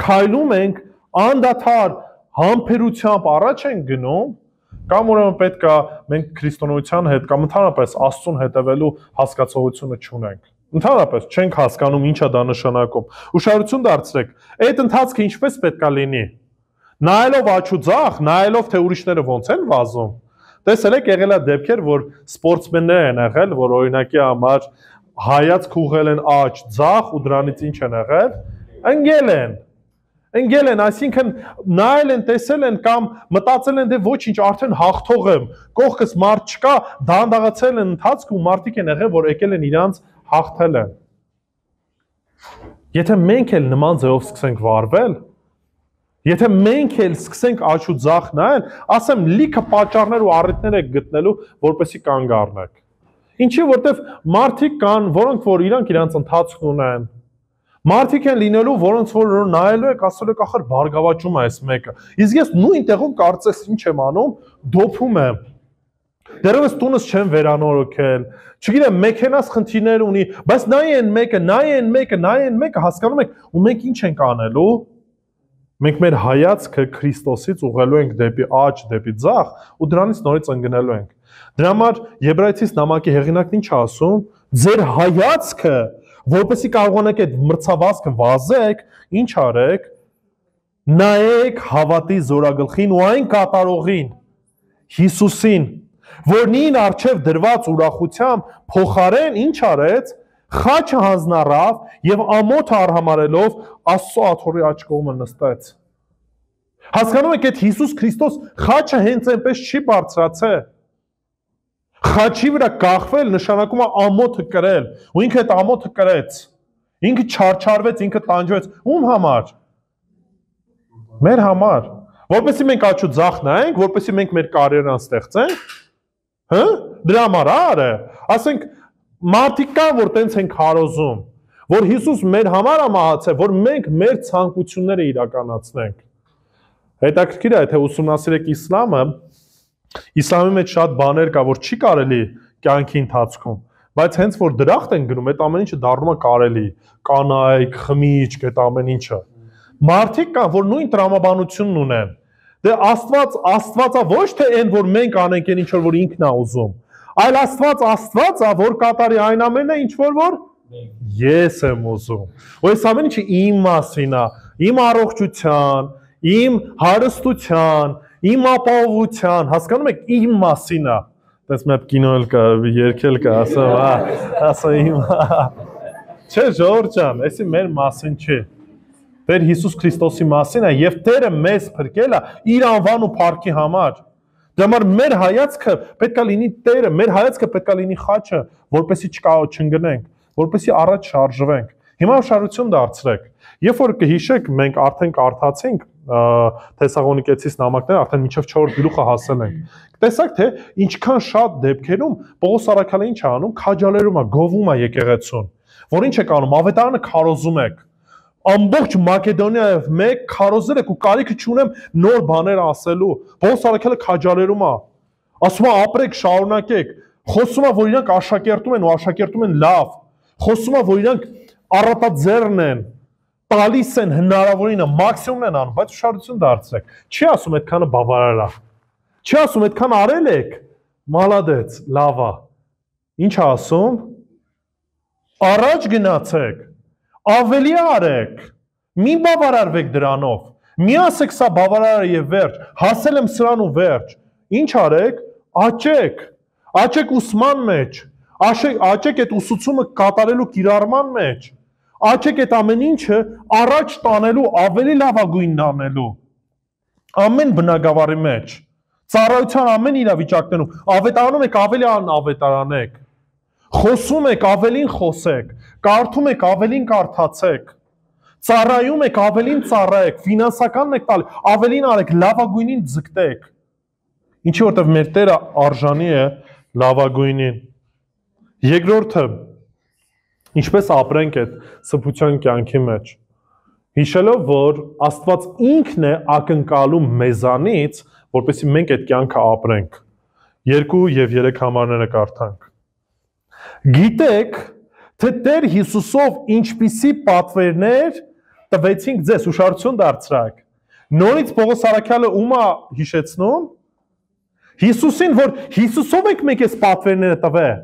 քայլում ենք, անդադար համբերությամբ առաջ ենք գնում, կամ ուրեմն պետք է մենք քրիստոնեության հետ կամ ընդհանրապես Աստծուն հետևելու հասկացողությունը չունենք։ Ընդհանրապես չենք հասկանում ինչա դա նշանակում։ Ուշադրություն դարձրեք, այդ ընթացքը ինչպես պետք է լինի։ Նայելով աչուձախ, նայելով թե ուրիշները ոնց են վազում։ Տեսել եք եղել է դեպքեր, որ սպորտսմեններ են եղել, որ օրինակի համար հայացք ուղղել են աչ, ձախ ու դրանից ինչ են եղել։ Ընկել են, այսինքն նայել են, տեսել են կամ մտածել են դե ոչինչ, արդեն հաղթող եմ, կողքս մարդ չկա, դանդաղացել են ընթացք ու մարդիկ են եղել, որ եկել են իրանց հաղթել են։ Եթե մենք էլ նման ձևով սկսենք վարվել, եթե մենք էլ սկսենք աչ ու ձախ նայել, ասեմ լիքը պատճառներ ու առիթներ եք գտնելու, որպեսզի կանգ առնեք։ Ինչի, որտեվ մարդիկ կան, որոնք որ իրանք ընթացք ունեն։ Մարդիկ են լինելու, որոնց որ նայելու եք, ասել եք ախր բարգավաճում է այս մեկը։ Իսկ ես նույն տեղում կարծես ինչ եմ անում, դոփում եմ։ Դեռևս տունս չեմ վերանորոգել։ Չգիտեմ, մեքենաս խնդիրներ ունի, բայց նայ են մեկը, հասկանում եք, ու մենք ինչ ենք անելու։ Մենք մեր հայացքը Քրիստոսից ուղղելու ենք դեպի աչ, դեպի ձախ, ու դրանից նորից ընկնելու ենք։ Դրա համար Եբրայեցիս նամակի հեղինակն ինչ ասում, ձեր հայացքը, որպեսզի կարողանաք այդ մրցավազքը վազեք, ինչ արեք, նայեք հավատի զորագլխին ու այն կատարողին, Հիսուսին, որն իր առջև դրված ուրախությամբ փոխարեն ինչ արեց, խաչը հանձնառավ եւ ամոթը արհամարելով Աստծո աթոռի աջ կողմը նստեց։ Հասկանում եք, այդ Հիսուս Քրիստոս խաչը հենց այնպես չի բարձրացել։ Խաչի վրա կախվել նշանակում է ամոթը կրել, ու ինքը այդ ամոթը կրեց։ Ինքը չարչարվեց, ինքը տանջվեց։ Ում համար։ Մեր համար, որպեսզի մենք աչու ձախ նայենք, որպեսզի մենք մեր կարիերան ստեղծենք, հա? Դրա համար արը, ասենք մարդիկ կան, որ տենց են քարոզում, որ Հիսուս մեր համար է մահացել, որ մենք մեր ցանկությունները իրականացնենք։ Հետաքրքիր է, թե ուսումնասիրեք իսլամը, իսլամի մեջ շատ բաներ կա, որ չի կարելի կյանքի ընթացքում, բայց հենց որ դրախտ են գնում, այդ ամեն ինչը դառնում է կարելի, կանայք, խմիչք, այդ ամեն ինչը։ Մարդիկ կան, որ նույն տրամաբանությունն ունեն։ Դե Աստվածա ոչ թե այն, որ մենք անենք այն ինչ որ ինքն է ուզում, այլ Աստվածա, որ կատարի այն ամենը, ինչ որ ես եմ ուզում։ Ու այս ամեն ինչը իմ մասին է, իմ առողջության, իմ հարստության, իմ ապահովության, հասկանում եք, իմ մասին է։ Դες մեկ կինոել կա, երգել կա, ասա իմ։ Չէ, Ժորժ ջան, էսի մեր մասին չի։ Տեր Հիսուս Քրիստոսի մասին է եւ Տերը մեզ փրկել է իր անվան ու փառքի համար։ Դրա համար մեր հայացքը պետք է լինի Տերը, մեր հայացքը պետք է լինի խաչը, որպեսզի չընկնենք, որպեսզի առաջ շարժվենք։ Հիմա ուշադրություն դարձրեք։ Երբ որ կհիշեք, մենք արդեն կարդացինք Թեսաղոնիկեցիս նամակները, արդեն մինչև 4 գլուխը հասել ենք։ Տեսակ թե ինչքան շատ դեպքերում Պողոս առաքյալը ինչ է անում, քաջալերում է, գովում է եկեղեցուն, որ ինչ եք անում, ավետարանը քարոզում եք։ Ամբողջ Մակեդոնիայով մեկ քարոզել եք ու կարիքը չունեմ նոր բաներ ասելու։ Պողոս առաքյալը քաջալերում է, ասում է ապրեք, շարունակեք, խոսում է, որ իրանք աշակերտում են ու աշակերտում են լավ, խոսում է, որ իրանք առատաձեռն են, տալիս են հնարավորինը, մաքսիմումն են անում, բայց ուշադրություն դարձրեք։ Չի ասում այդքանը բավարար է։ Չի ասում այդքան արել եք, մալադեց, լավ է։ Ինչ է ասում։ Առաջ գնացեք, ավելի արեք, մի բավարարվեք դրանով, մի ասեք սա բավարար է եւ վերջ, հասել եմ սրան ու վերջ, ինչ արեք, աճեք ուսման մեջ, աճեք այդ ուսուցումը կատարելու կիրառման մեջ, աճեք այդ ամեն ինչը առաջ տանելու, ավելի լավագույնն անելու, ամեն բնագավառի մեջ, ծառայության ամեն իրավիճակներում, ավետարանում եք ավելի ավետարանեք, խոսում եք ավելին խոսեք, կարդում եք ավելին կարդացեք, ծառայում եք ավելին ծառայեք, ֆինանսականն եք տալ, ավելին արեք, լավագույնին ձգտեք։ Ինչի որտեվ մեր Տերը արժանի է լավագույնին։ Երկրորդը, ինչպես ապրենք այդ սփության կյանքի մեջ, հիշելով, որ Աստված ինքն է ակնկալում մեզանից, որպեսզի մենք այդ կյանքը ապրենք։ 2 եւ 3 համարները կարդանք։ Գիտեք, թե Տեր Հիսուսով ինչպիսի պատվերներ տվեցինք ձեզ, ուշադրություն դարձրեք։ Նորից Պողոս առաքյալը ում է հիշեցնում։ Հիսուսին, որ Հիսուսով եք մեկ այս պատվերները տվել։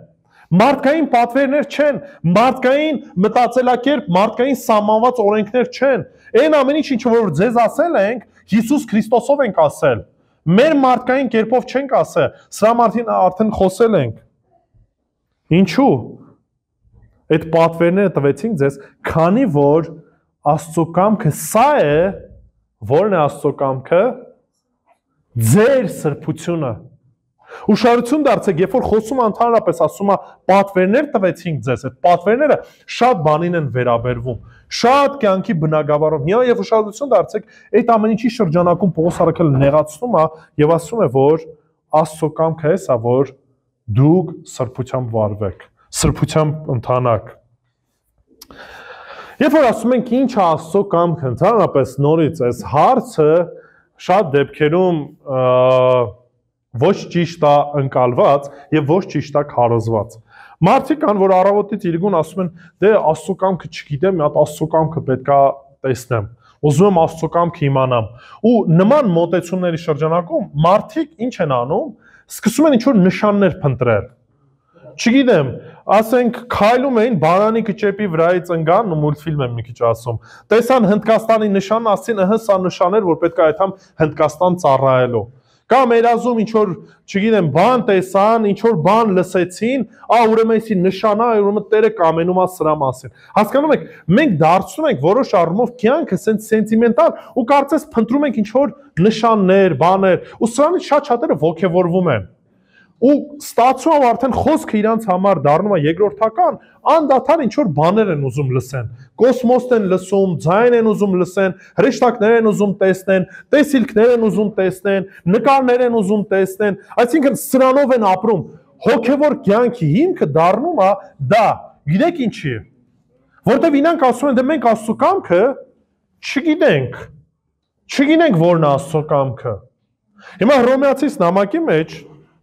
Մարդկային պատվերներ չեն, մարդկային մտածելակերպ, մարդկային սահմանված օրենքներ չեն։ Այն ամեն ինչ որ ձեզ ասել ենք, Հիսուս Քրիստոսով ենք ասել։ Մեր մարդկային կերպով չենք ասել։ Սրա մասին արդեն խոսել ենք։ Ինչու՞։ Այդ պատվերները տվեցինք ձեզ, քանի որ Աստծո կամքը սա է, որն է Աստծո կամքը, ձեր սրբությունը։ Ուշադրություն դարձեք, երբ որ խոսում ընդհանրապես ասում է պատվերներ տվեցինք ձեզ, այդ պատվերները շատ բանին են վերաբերվում, շատ կյանքի բնագավառում։ Եվ ուշադրություն դարձեք, այդ ամեն ինչի շրջանակում Պողոս առաքյալը նեղացնում է եւ ասում է, որ Աստծո կամքը է սա, որ դուք սրբությամբ վարվեք, սրբությամբ ընթանաք։ Երբ որ ասում ենք ինչ է Աստծո կամքը, ընդհանրապես նորից այս հարցը շատ դեպքերում ոչ ճիշտ է ընկալված եւ ոչ ճիշտ է քարոզված։ Մարդիկ կան, որ առավոտից իրգուն ասում են, դե Աստծո կամքը չգիտեմ, մի հատ Աստծո կամքը պետքա տեսնեմ։ Ուզում եմ Աստծո կամքը իմանամ։ Ու նման մոտեցումների շրջանակում մարդիկ ինչ են անում, սկսում են ինչ-որ նշաններ փնտրել։ Չգիտեմ, ասենք քայլում էին բանանի կճեպի վրայից ընկան ու մուլտֆիլմ եմ մի քիչ ասում։ Տեսան Հնդկաստանի նշանն, ասին, ըհը սա նշան էր, որ պետք է այդքան Հնդկաստան ծառայելու։ Կամ երազում ինչ որ, չգիտեմ, բան տեսան, ինչ որ բան լսեցին, ուրեմն էսի նշան է, ուրեմն Տերը կամենում է սրա մասին։ Հասկանում եք, մենք դարձնում ենք որոշ առումով կյանքը սենտիմենտալ ու կարծես փնտրում ենք ինչ որ նշաններ, բաներ, ու սրանից շատ շատերը ոգևորվում են։ ու ստացվում է արդեն խոսքը իրանց համար դառնում է երկրորդական, անդադար ինչ որ բաներ են ուզում լսեն։ Կոսմոսն են լսում, ձայն են ուզում լսեն, հրեշտակներ են ուզում տեսնեն, տեսիլքներ են ուզում տեսնեն, նկարներ են ուզում տեսնեն, այսինքն սրանով են ապրում։ Հոգևոր կյանքի հիմքը դառնում է դա։ Գիտեք ինչի է։ Որտեւ իրանք ասում են, դե մենք Աստծո կամքը չգիտենք։ Չգիտենք որն է Աստծո կամքը։ Հիմա Հռոմեացիս նամակի մեջ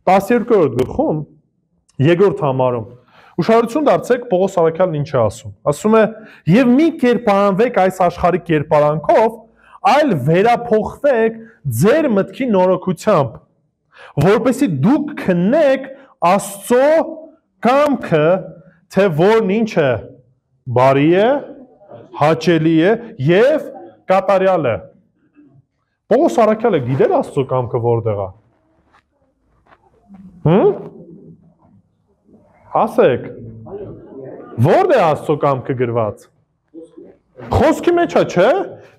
12-րդ գլխում, երկրորդ համարում, ուշադրություն դարձեք Պողոս Առաքյալն ինչ է ասում։ Ասում է. «Եվ մի կերպարանվեք այս աշխարհի կերպարանքով, այլ վերափոխվեք ձեր մտքի նորոգությամբ, որպեսզի դուք քննեք Աստծո կամքը, թե որն ինչ է, բարի է, հաճելի է եւ կատարյալ է»։ Պողոս Առաքյալը գիտեր Աստծո կամքը որտեղ է։ Ասեք, որտե՞ղ է Աստծո կամքը գրված։ Խոսքի մեջ է, չէ՞։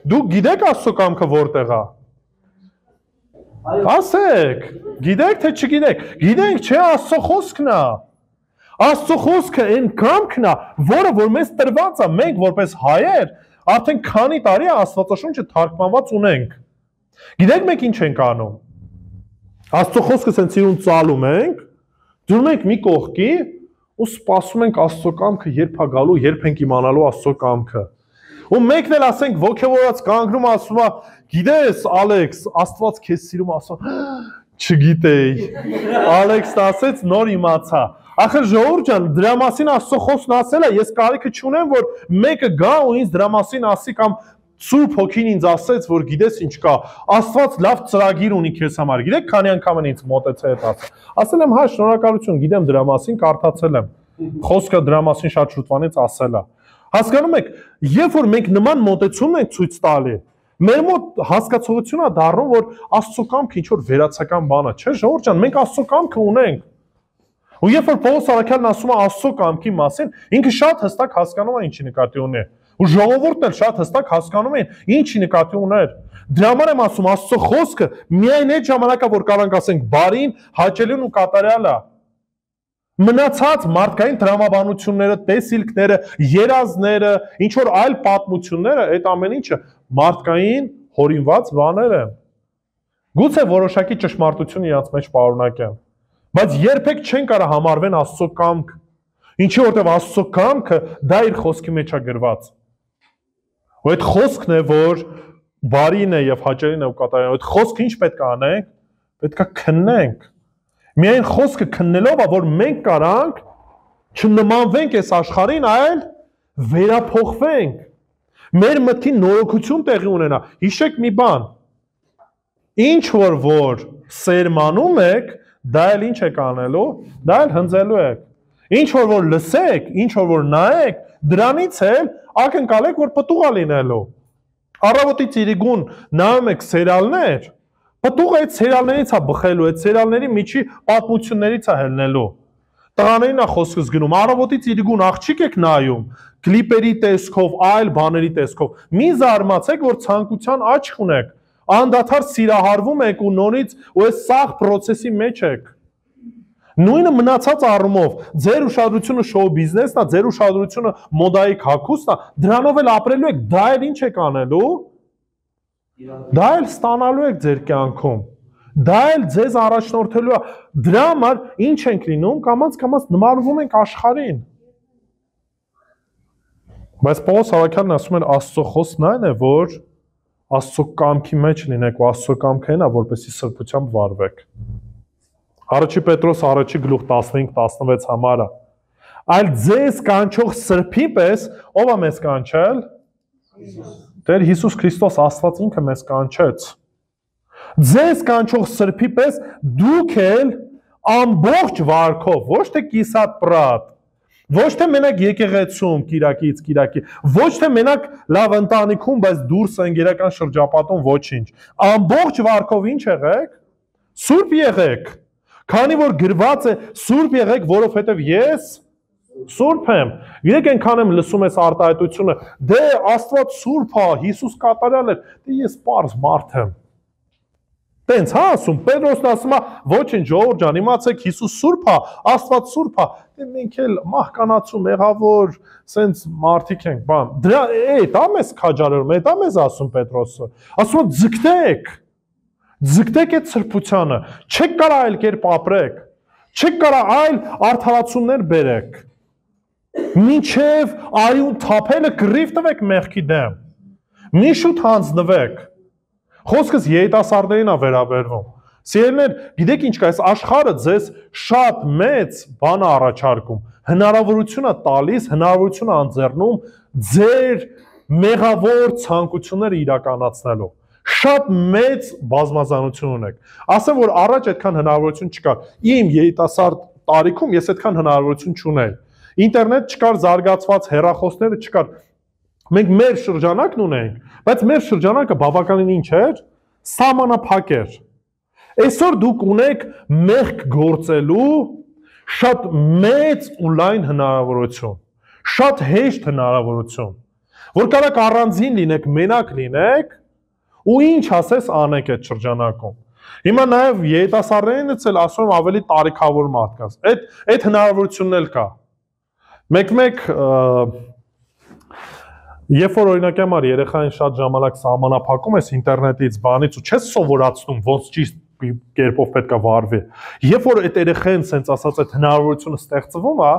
Դուք գիտեք Աստծո կամքը որտեղ է։ Ասեք, գիտեք թե չգիտեք։ Գիտենք, չէ, Աստծո խոսքն է։ Աստծո խոսքը այն կամքն է, որը որ մեզ տրված է, մենք որպես հայեր, արդեն քանի տարի է Աստվածաշունչը թարգմանված ունենք։ Գիտեք մենք ինչ ենք անում։ Աստծո խոսքը սենց իրուն ծալում ենք, դուրում ենք մի կողքի ու սպասում ենք Աստծո կամքը երբ է գալու, երբ ենք իմանալու Աստծո կամքը։ Ու մեկն էլ ասենք ոգևորած կանգնում ասում է, գիտես Ալեքս, Աստված քեզ սիրում, ասում, չգիտեի։ Ալեքսն ասեց, նոր իմացա։ Ախր ժողովուրդ ջան, դրա մասին Աստծո խոսքն ասել է, ես կարիքը չունեմ, որ մեկը գա ու ինձ դրա մասին ասի կամ Սուրբ Հոգին ինձ ասեց, որ գիտես ինչ կա, Աստված լավ ծրագիր ունի քեզ համար։ Գիտեք քանի անգամ են ինձ մոտեցել այդ ասել։ Ասել եմ, հա, շնորհակալություն, գիտեմ դրա մասին, կարդացել եմ։ Խոսքը դրա մասին շատ շուտվանից ասել է։ Հասկանում եք, երբ որ մենք նման մոտեցում ենք ցույց տալի, մեր մոտ հասկացողությունն է դառնում, որ Աստծո կամքը ինչ որ վերացական բան է, չէ՞, ժողովուրդ ջան, մենք Աստծո կամքը ունենք։ Ու երբ որ Պողոս Առաքյալն ասում է Աստծո կամքի մասին, ինքը շատ հստակ հասկանում է ինչի նկատի ունի։ Ու ժողովուրդն էլ շատ հստակ հասկանում են ինչի նկատի ուներ։ Դրա համար եմ ասում, Աստծո խոսքը միայն այդ ժամանակա, որ կարանք ասենք բարին, հաճելին ու կատարյալ է։ Մնացած մարդկային տրամաբանությունները, տեսիլքները, երազները, ինչ որ այլ պատմությունները, այդ ամեն ինչը մարդկային հորինված բաներ են։ Գուցե որոշակի ճշմարտություն իրաց մեջ պարունակեն, բայց երբեք չեն կարող համարվեն Աստծո կամք։ Ինչի որտեվ Աստծո կամքը դա իր խոսքի մեջ է գրված։ Ու այդ խոսքն է, որ բարին է եւ հաճելին է ու կատարյալ է։ Այդ խոսքը ինչ պետք է անենք։ Պետք է քննենք։ Միայն խոսքը քննելով է, որ մենք կարանք չնմանվենք այս աշխարհին, այլ վերափոխվենք։ Մեր մտքի նորոգություն տեղի ունենա։ Հիշեք մի բան։ Ինչ որ սերմանում եք, դա էլ ինչ եք անելու, դա էլ հնձելու եք։ Ինչ որ լսեք, ինչ որ նայեք, դրանից էլ ակնկալեք, որ պտուղ է լինելու։ Առավոտից իրիկուն նայում եք սերիալներ, պտուղը այդ սերիալներից է բխելու, այդ սերիալների միջի պատմություններից է հելնելու։ Տղաներին է խոսքս գնում, առավոտից իրիկուն աղջիկ եք նայում, կլիպերի տեսքով, այլ բաների տեսքով։ Մի զարմացեք, որ ցանկության աչք ունեք, անդադար սիրահարվում եք ու նորից ու այս սաղ process-ի մեջ եք։ Նույնը մնացած առումով, ձեր ուշադրությունը շոու բիզնեսն է, ձեր ուշադրությունը մոդայի հագուստն է, դրանով էլ ապրելու եք, դա էլ ինչ եք անելու։ Դա էլ ստանալու եք ձեր կյանքում։ Դա էլ ձեզ առաջնորդելու է։ Դրա համար ինչ ենք լինում, կամաց նմանվում ենք աշխարհին։ Բայց Պողոս Առաքյալն ասում է, Աստծո խոսքն այն է, որ Աստծո կամքի մեջ լինեք ու Աստծո կամքը այն է, որպեսզի սրբությամբ վարվեք։ Առաջի Պետրոս առաջի գլուխ 15-16 համարը։ Այլ ձեզ կանչող սրբի պես, ով է մեզ կանչել։ Տեր Հիսուս Քրիստոս Աստված ինքը մեզ կանչեց։ Ձեզ կանչող սրբի պես դուք էլ ամբողջ վարքով, ոչ թե կիսատ պրատ, ոչ թե մենակ եկեղեցում կիրակից կիրակի, ոչ թե մենակ լավ ընտանիքում, բայց դուրս ընկերական շրջապատում ոչինչ։ Ամբողջ վարքով ինչ եղեք։ Սուրբ եղեք։ Քանի որ գրված է սուրբ եղեք, որովհետև ես սուրբ եմ։ Գիտեք այնքան եմ լսում այս արտահայտությունը, դե Աստված սուրբ է, Հիսուս կատարյալ էր, դե ես պարզ մարդ եմ։ Տենց հա ասում, Պետրոսն ասում է, ոչինչ ժողովուրդ ջան, իմացեք Հիսուս սուրբ է, Աստված սուրբ է, դե մենք էլ մահկանացու մեղավոր, սենց մարդիկ ենք, բան։ Դրա այդ է մեզ քաջարում, այդ է մեզ ասում Պետրոսը։ Ասում է ձգտեք այդ սրբությանը, չեք կարա այլ կերպ ապրեք, չեք կարա այլ արդարացումներ բերեք։ Մինչև արյուն թափելը կռիվ տվեք մեղքի դեմ։ Մի շուտ հանձնվեք։ Խոսքս երիտասարդներին է վերաբերվում։ Սիրելիներ, գիտեք ինչ կա, այս աշխարհը ձեզ շատ մեծ բան է առաջարկում, հնարավորություն է տալիս, հնարավորություն է ընձեռնում ձեր մեղավոր ցանկությունները իրականացնելու։ Շատ մեծ բազմազանություն ունեք։ Ասեմ, որ առաջ այդքան հնարավորություն չկար։ Իմ երիտասարդ տարիքում ես այդքան հնարավորություն չունեի։ Ինտերնետ չկար, զարգացված հեռախոսները չկար։ Մենք մեր շրջանակն ունենք, բայց մեր շրջանակը բավականին ինչ էր, սահմանափակ էր։ Այսօր դուք ունեք մեղք գործելու շատ մեծ ու լայն հնարավորություն, շատ հեշտ հնարավորություն, որ կարաք առանձին լինեք, մենակ լինեք ու ինչ ասես անեք այդ շրջանակում։ Հիմա նաև երիտասարդներինից էլ ասում եմ ավելի տարիքավոր մարդկանց, այդ հնարավորությունն էլ կա։ Մեկ երբ որ օրինակ համար երեխային շատ ժամանակ սահմանափակում ես ինտերնետից, բանից ու չես սովորացնում ոնց ճիշտ կերպով պետք է վարվի։ Երբ որ այդ երեխային սենց ասած այդ հնարավորությունը ստեղծվում է,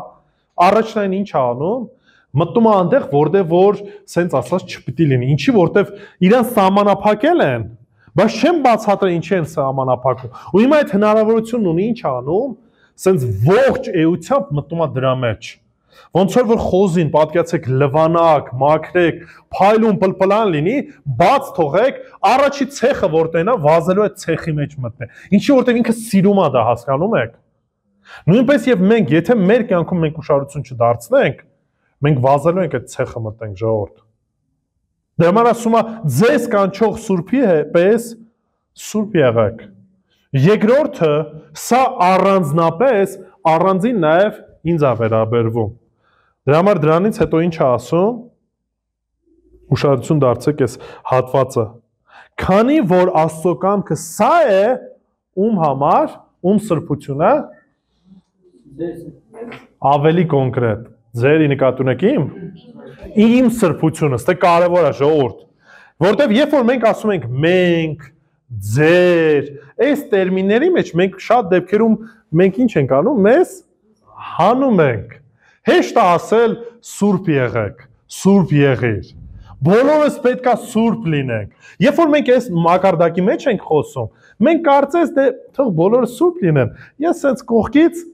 առաջնային ինչ է անում, մտնում է այնտեղ, որտեղ որ սենց ասած չպիտի լինի։ Ինչի որտեղ իրան սահմանափակել են, բայց չեն բացատրել ինչի են սահմանափակում։ Ու հիմա այդ հնարավորությունն ունի ինչ անում, սենց ողջ էությամբ մտնում է դրա մեջ։ Ոնց որ խոզին պատկացեք լվանակ, մաքրեք, փայլուն պլպլան լինի, բաց թողեք, առաջի ցեխը որտենա վազելու այդ ցեխի մեջ մտնե։ Ինչի որտեղ ինքը սիրում է դա, հասկանում եք։ Նույնպես եւ մենք, եթե մեր կյանքում մենք ուշադրություն չդարձնենք, մենք վազելու ենք այդ ցեխը մտնենք ժողովուրդ։ Դրա համար ասում է, ձեզ կանչող Սուրբի պես սուրբ եղեք։ Երկրորդը, սա առանձնապես առանձին նաեւ ինձ է վերաբերվում։ Դրա համար դրանից հետո ինչ է ասում, ուշադրություն դարձեք այս հատվածը, քանի որ Աստծո կամքը սա է, ում համար, ում սրբությունը, ավելի կոնկրետ, ձերի նկատի ունեք իմ սրբությունը, ստե կարևոր է ժողովուրդ, որտեվ երբ որ մենք ասում ենք մենք, ձեր, այս տերմինների մեջ մենք շատ դեպքերում մենք ինչ ենք անում, մեզ հանում ենք։ Հեշտ է ասել սուրբ եղեք, սուրբ եղիր։ Բոլորս պետք է սուրբ լինենք։ Երբ որ մենք այս մակարդակի մեջ ենք խոսում, մենք կարծես դե թող բոլորը սուրբ լինեն։ Ես sense կողքից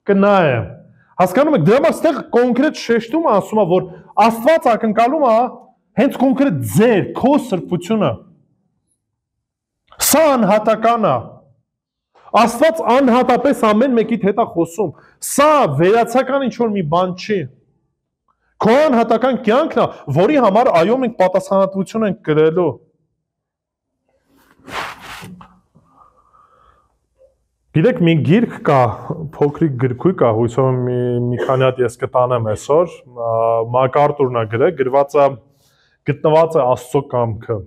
կնայեմ։ Հասկանում եք, դրա համար այստեղ կոնկրետ շեշտում է ասում է, որ Աստված ակնկալում է հենց կոնկրետ ձեր, քո սրբությունը։ Սա անհատական է։ Աստված անհատապես ամեն մեկիդ հետ է խոսում։ Սա վերացական ինչ-որ մի բան չի։ Քո անհատական կյանքն է, որի համար այո մենք պատասխանատվություն ենք կրելու։ Գիտեք, մի գիրք կա, փոքրիկ գրքույկ է, հույսով մի քանի հատ ես կտանեմ այսօր, MacArthur-ն է գրել, գտնված է Աստծո կամքը։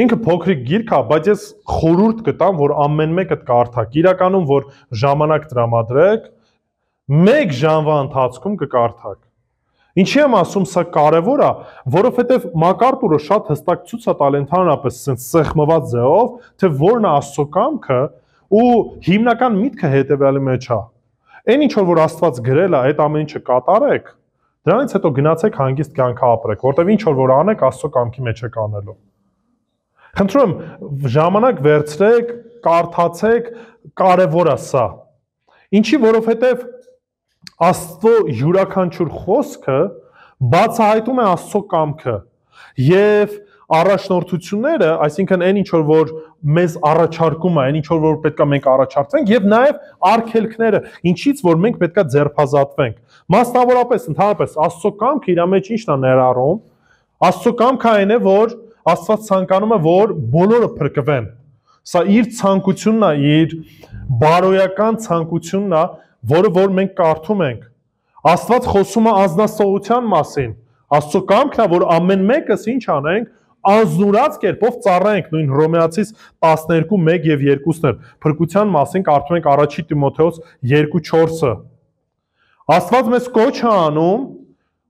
Ինքը փոքրիկ գիրք է, բայց ես խորհուրդ կտամ, որ ամեն մեկը կարդաք։ Իրականում որ ժամանակ տրամադրեք, 1 ժամվա ընթացքում կկարդաք։ Ինչի եմ ասում, սա կարևոր է, որովհետև MacArthur-ը շատ հստակ ցույց է տալ ընդհանրապես sense սեղմված ձևով, թե որն է Աստծո կամքը ու հիմնական միտքը հետևյալի մեջ է։ Այն ինչ որ Աստված գրել է, այդ ամեն ինչը կատարեք, դրանից հետո գնացեք հանգիստ կյանք ապրեք, որտեղ ինչ որ անեք, Աստծո կամքի մեջ եք անելու։ Խնդրում եմ ժամանակ վերցրեք, կարդացեք, կարևոր է սա։ Ինչի, որովհետև Աստծո յուրաքանչյուր խոսքը բացահայտում է Աստծո կամքը եւ առաջնորդությունները, այսինքն այն ինչ որ մեզ առաջարկում է, այն ինչ որ պետքա մենք առաջարկվենք եւ նաեւ արգելքները, ինչից որ մենք պետքա ձերբազատվենք։ Մասնավորապես ընդհանրապես Աստծո կամքը իր մեջ ինչն է ներառում։ Աստծո կամքը այն է, որ Աստված ցանկանում է, որ բոլորը փրկվեն։ Սա իր ցանկությունն է, իր բարոյական ցանկությունն է, որը որ մենք կարդում ենք։ Աստված խոսում է անձնասողության մասին։ Աստծո կամքն է, որ ամեն մեկս ինչ անենք, անզնուրած կերպով ծառայենք, նույն Հռոմեացիս 12:1 եւ 2-ներ։ Փրկության մասին կարդում ենք առաջի Տիմոթեոս 2:4-ը։ Աստված մեզ կոչ է անում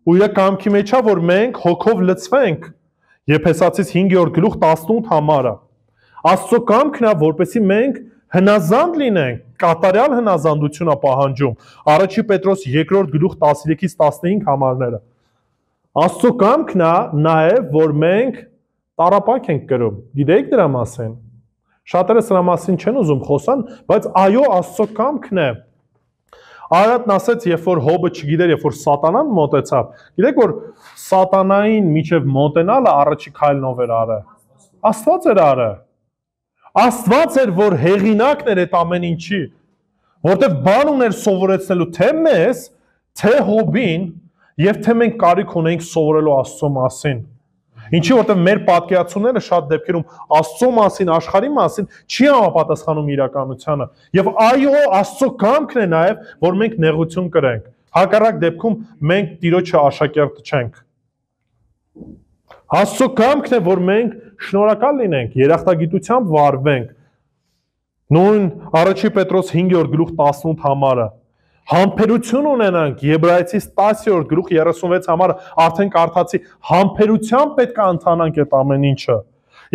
ու իր կամքի մեջ է, որ մենք հոգով լցվենք։ Եփեսացիս 5:18 համարը։ Աստծո կամքն է, որպեսզի մենք հնազանդ լինենք, կատարյալ հնազանդություն է պահանջում։ Առաջի Պետրոս 2:13-15 համարները։ Աստծո կամքն է նաև, որ մենք տառապանք ենք կրում։ Գիտեք դրա մասին։ Շատերը սրա մասին չեն ուզում խոսան, բայց այո, Աստծո կամքն է։ Արարատն ասեց, երբ որ Հոբը չգիտեր, երբ որ Սատանան մոտեցավ, գիտեք որ Սատանային միջև մոտենալը առաջի քայլն ով էր արը։ Աստված էր արը։ Աստված էր, որ հեղինակն էր այդ ամեն ինչի, որտեղ բան ուներ սովորեցնելու թե մեզ, թե Հոբին, եւ թե մենք կարիք ունենք սովորելու Աստծո մասին։ Ինչի որտեղ մեր պատկերացումները շատ դեպքերում Աստծո մասին, աշխարհի մասին չի համապատասխանում իրականությանը։ Եվ այո, Աստծո կամքն է նաև, որ մենք նեղություն կրենք։ Հակառակ դեպքում մենք Տիրոջը աշակերտը չենք։ Աստծո կամքն է, որ մենք շնորհակալ լինենք, երախտագիտությամբ վարվենք։ Նույն առաջի Պետրոս 5:18 համարը։ Համբերություն ունենանք, Եբրայեցիս 10:36 համարը արդեն կարդացի, համբերությամբ պետք է ընթանանք այդ ամեն ինչը։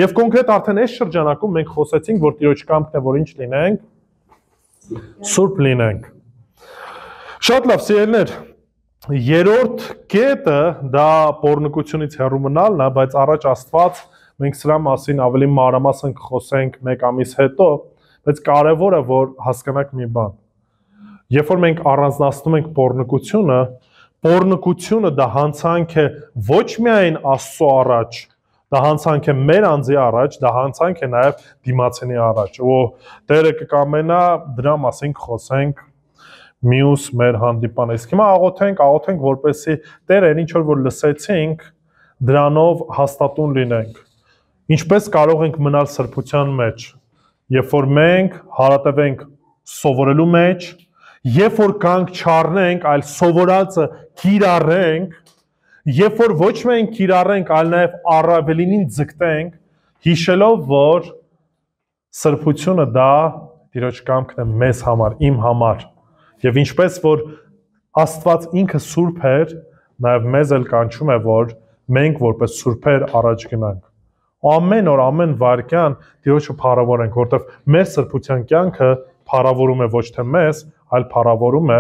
Եվ կոնկրետ արդեն այս շրջանակում մենք խոսեցինք, որ Տիրոջ կամքն է, որ ինչ լինենք, սուրբ լինենք։ Շատ լավ, սիրելիներ, երրորդ կետը դա պոռնկությունից հեռու մնալն է, բայց առաջ Աստված մենք սրա մասին ավելի մանրամասն կխոսենք մեկ ամիս հետո, բայց կարևոր է որ հասկանանք մի բան։ Երբ որ մենք առանձնացնում ենք պոռնկությունը դա հանցանք է ոչ միայն Աստծո առաջ, դա հանցանք է մեր անձի առաջ, դա հանցանք է նաև դիմացինի առաջ։ Ու Տերը կկամենա դրա մասին խոսենք մյուս մեր հանդիպան։ Իսկ հիմա աղոթենք, որպեսզի Տերը ինչ որ լսեցինք, դրանով հաստատուն լինենք։ Ինչպես կարող ենք մնալ սրբության մեջ, երբ որ մենք հարատևենք սովորելու մեջ, երբ որ կանք չառնենք, այլ սովորածը կիրառենք, երբ որ ոչ միայն կիրառենք, այլ նաև առավելին ձգտենք, հիշելով, որ սրբությունը դա Տիրոջ կամքն է մեզ համար, իմ համար։ Եվ ինչպես որ Աստված ինքը սուրբ էր, նաև մեզ էլ կանչում է, որ մենք որպես սուրբեր առաջ գնանք։ Ամեն օր, ամեն վայրկյան Տիրոջը փառավորենք, որտեղ մեր սրբության կյանքը փառավորում է ոչ թե մեզ, այլ փառավորում է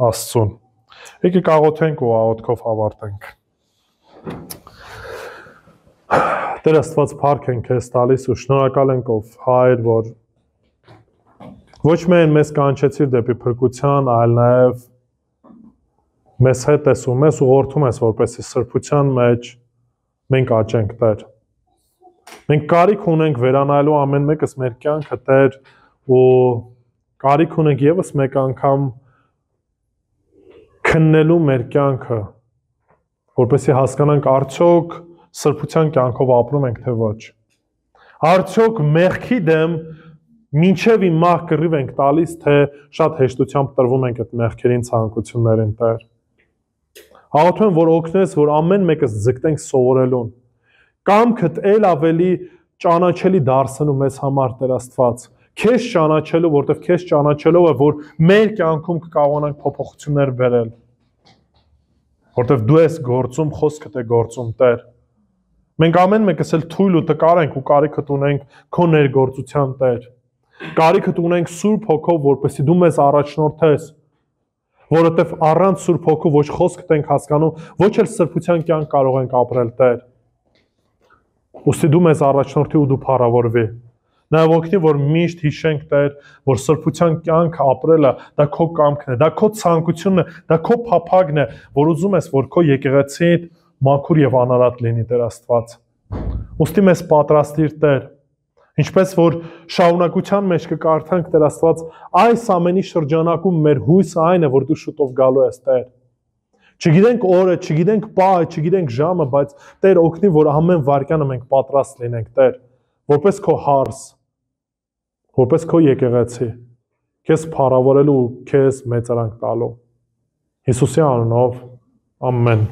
Աստծուն։ Եկեք աղոթենք ու աղոթքով ավարտենք։ Տեր Աստված, փառք ենք քեզ տալիս ու շնորհակալ ենք ով Հայր, որ ոչ միայն մեզ կանչեցիր դեպի փրկության, այլ նաև մեզ հետ ես ու մեզ ուղղորդում ես, որպեսզի սրբության մեջ մենք աճենք, Տեր։ Մենք կարիք ունենք վերանալու ամեն մեկս մեր կյանքը, Տեր, ու կարիք ունենք եւս մեկ անգամ քննելու մեր կյանքը, որպեսզի հասկանանք արդյոք սրբության կյանքով ապրում ենք թե ոչ։ Արդյոք մեղքի դեմ մինչև իմ մահ կռիվ ենք տալիս, թե շատ հեշտությամբ տրվում ենք այդ մեղքերին ցանկություններին, Տեր։ Աղոթում եմ, որ օգնես, որ ամեն մեկս ձգտենք սովորելուն։ Կամքդ էլ ավելի ճանաչելի դարձնու մեզ համար, Տեր Աստված։ Քեզ ճանաչելու, որտեղ քեզ ճանաչելով է, որ մեր կյանքում կկարողանանք փոփոխություններ բերել։ Որտեղ դու ես գործում, խոսքդ է գործում, Տեր։ Մենք ամեն մեկս էլ թույլ ու տկար ենք ու կարիքդ ունենք քո ներգործության, Տեր։ Կարիքդ ունենք Սուրբ Հոգով, որպեսզի դու մեզ առաջնորդես, որովհետև առանց Սուրբ Հոգու ոչ խոսքդ ենք հասկանում, ոչ էլ սրբության կյանք կարող ենք ապրել, Տեր։ Ուստի դու մեզ առաջնորդի ու դու փառավորվի։ Նաև օգնի, որ միշտ հիշենք, Տեր, որ սրբության կյանք ապրելը դա քո կամքն է, դա քո ցանկությունն է, դա քո փափագն է, որ ուզում ես, որ քո եկեղեցին մաքուր եւ անարատ լինի, Տեր Աստված։ Ուստի մեզ պատրաստիր, Տեր, ինչպես որ շարունակության մեջ կկարդանք, Տեր Աստված, այս ամենի շրջանակում մեր հույսը այն է, որ դու շուտով գալու ես, Տեր։ Չգիտենք օրը, չգիտենք պահը, չգիտենք ժամը, բայց Տեր օգնի, որ ամեն վայրկյանը մենք պատրաստ լինենք, Տեր, որպես քո հարս, որպես քո եկեղեցի, քեզ փառավորելու ու քեզ մեծարանք տալու։ Հիսուսի անունով, ամեն։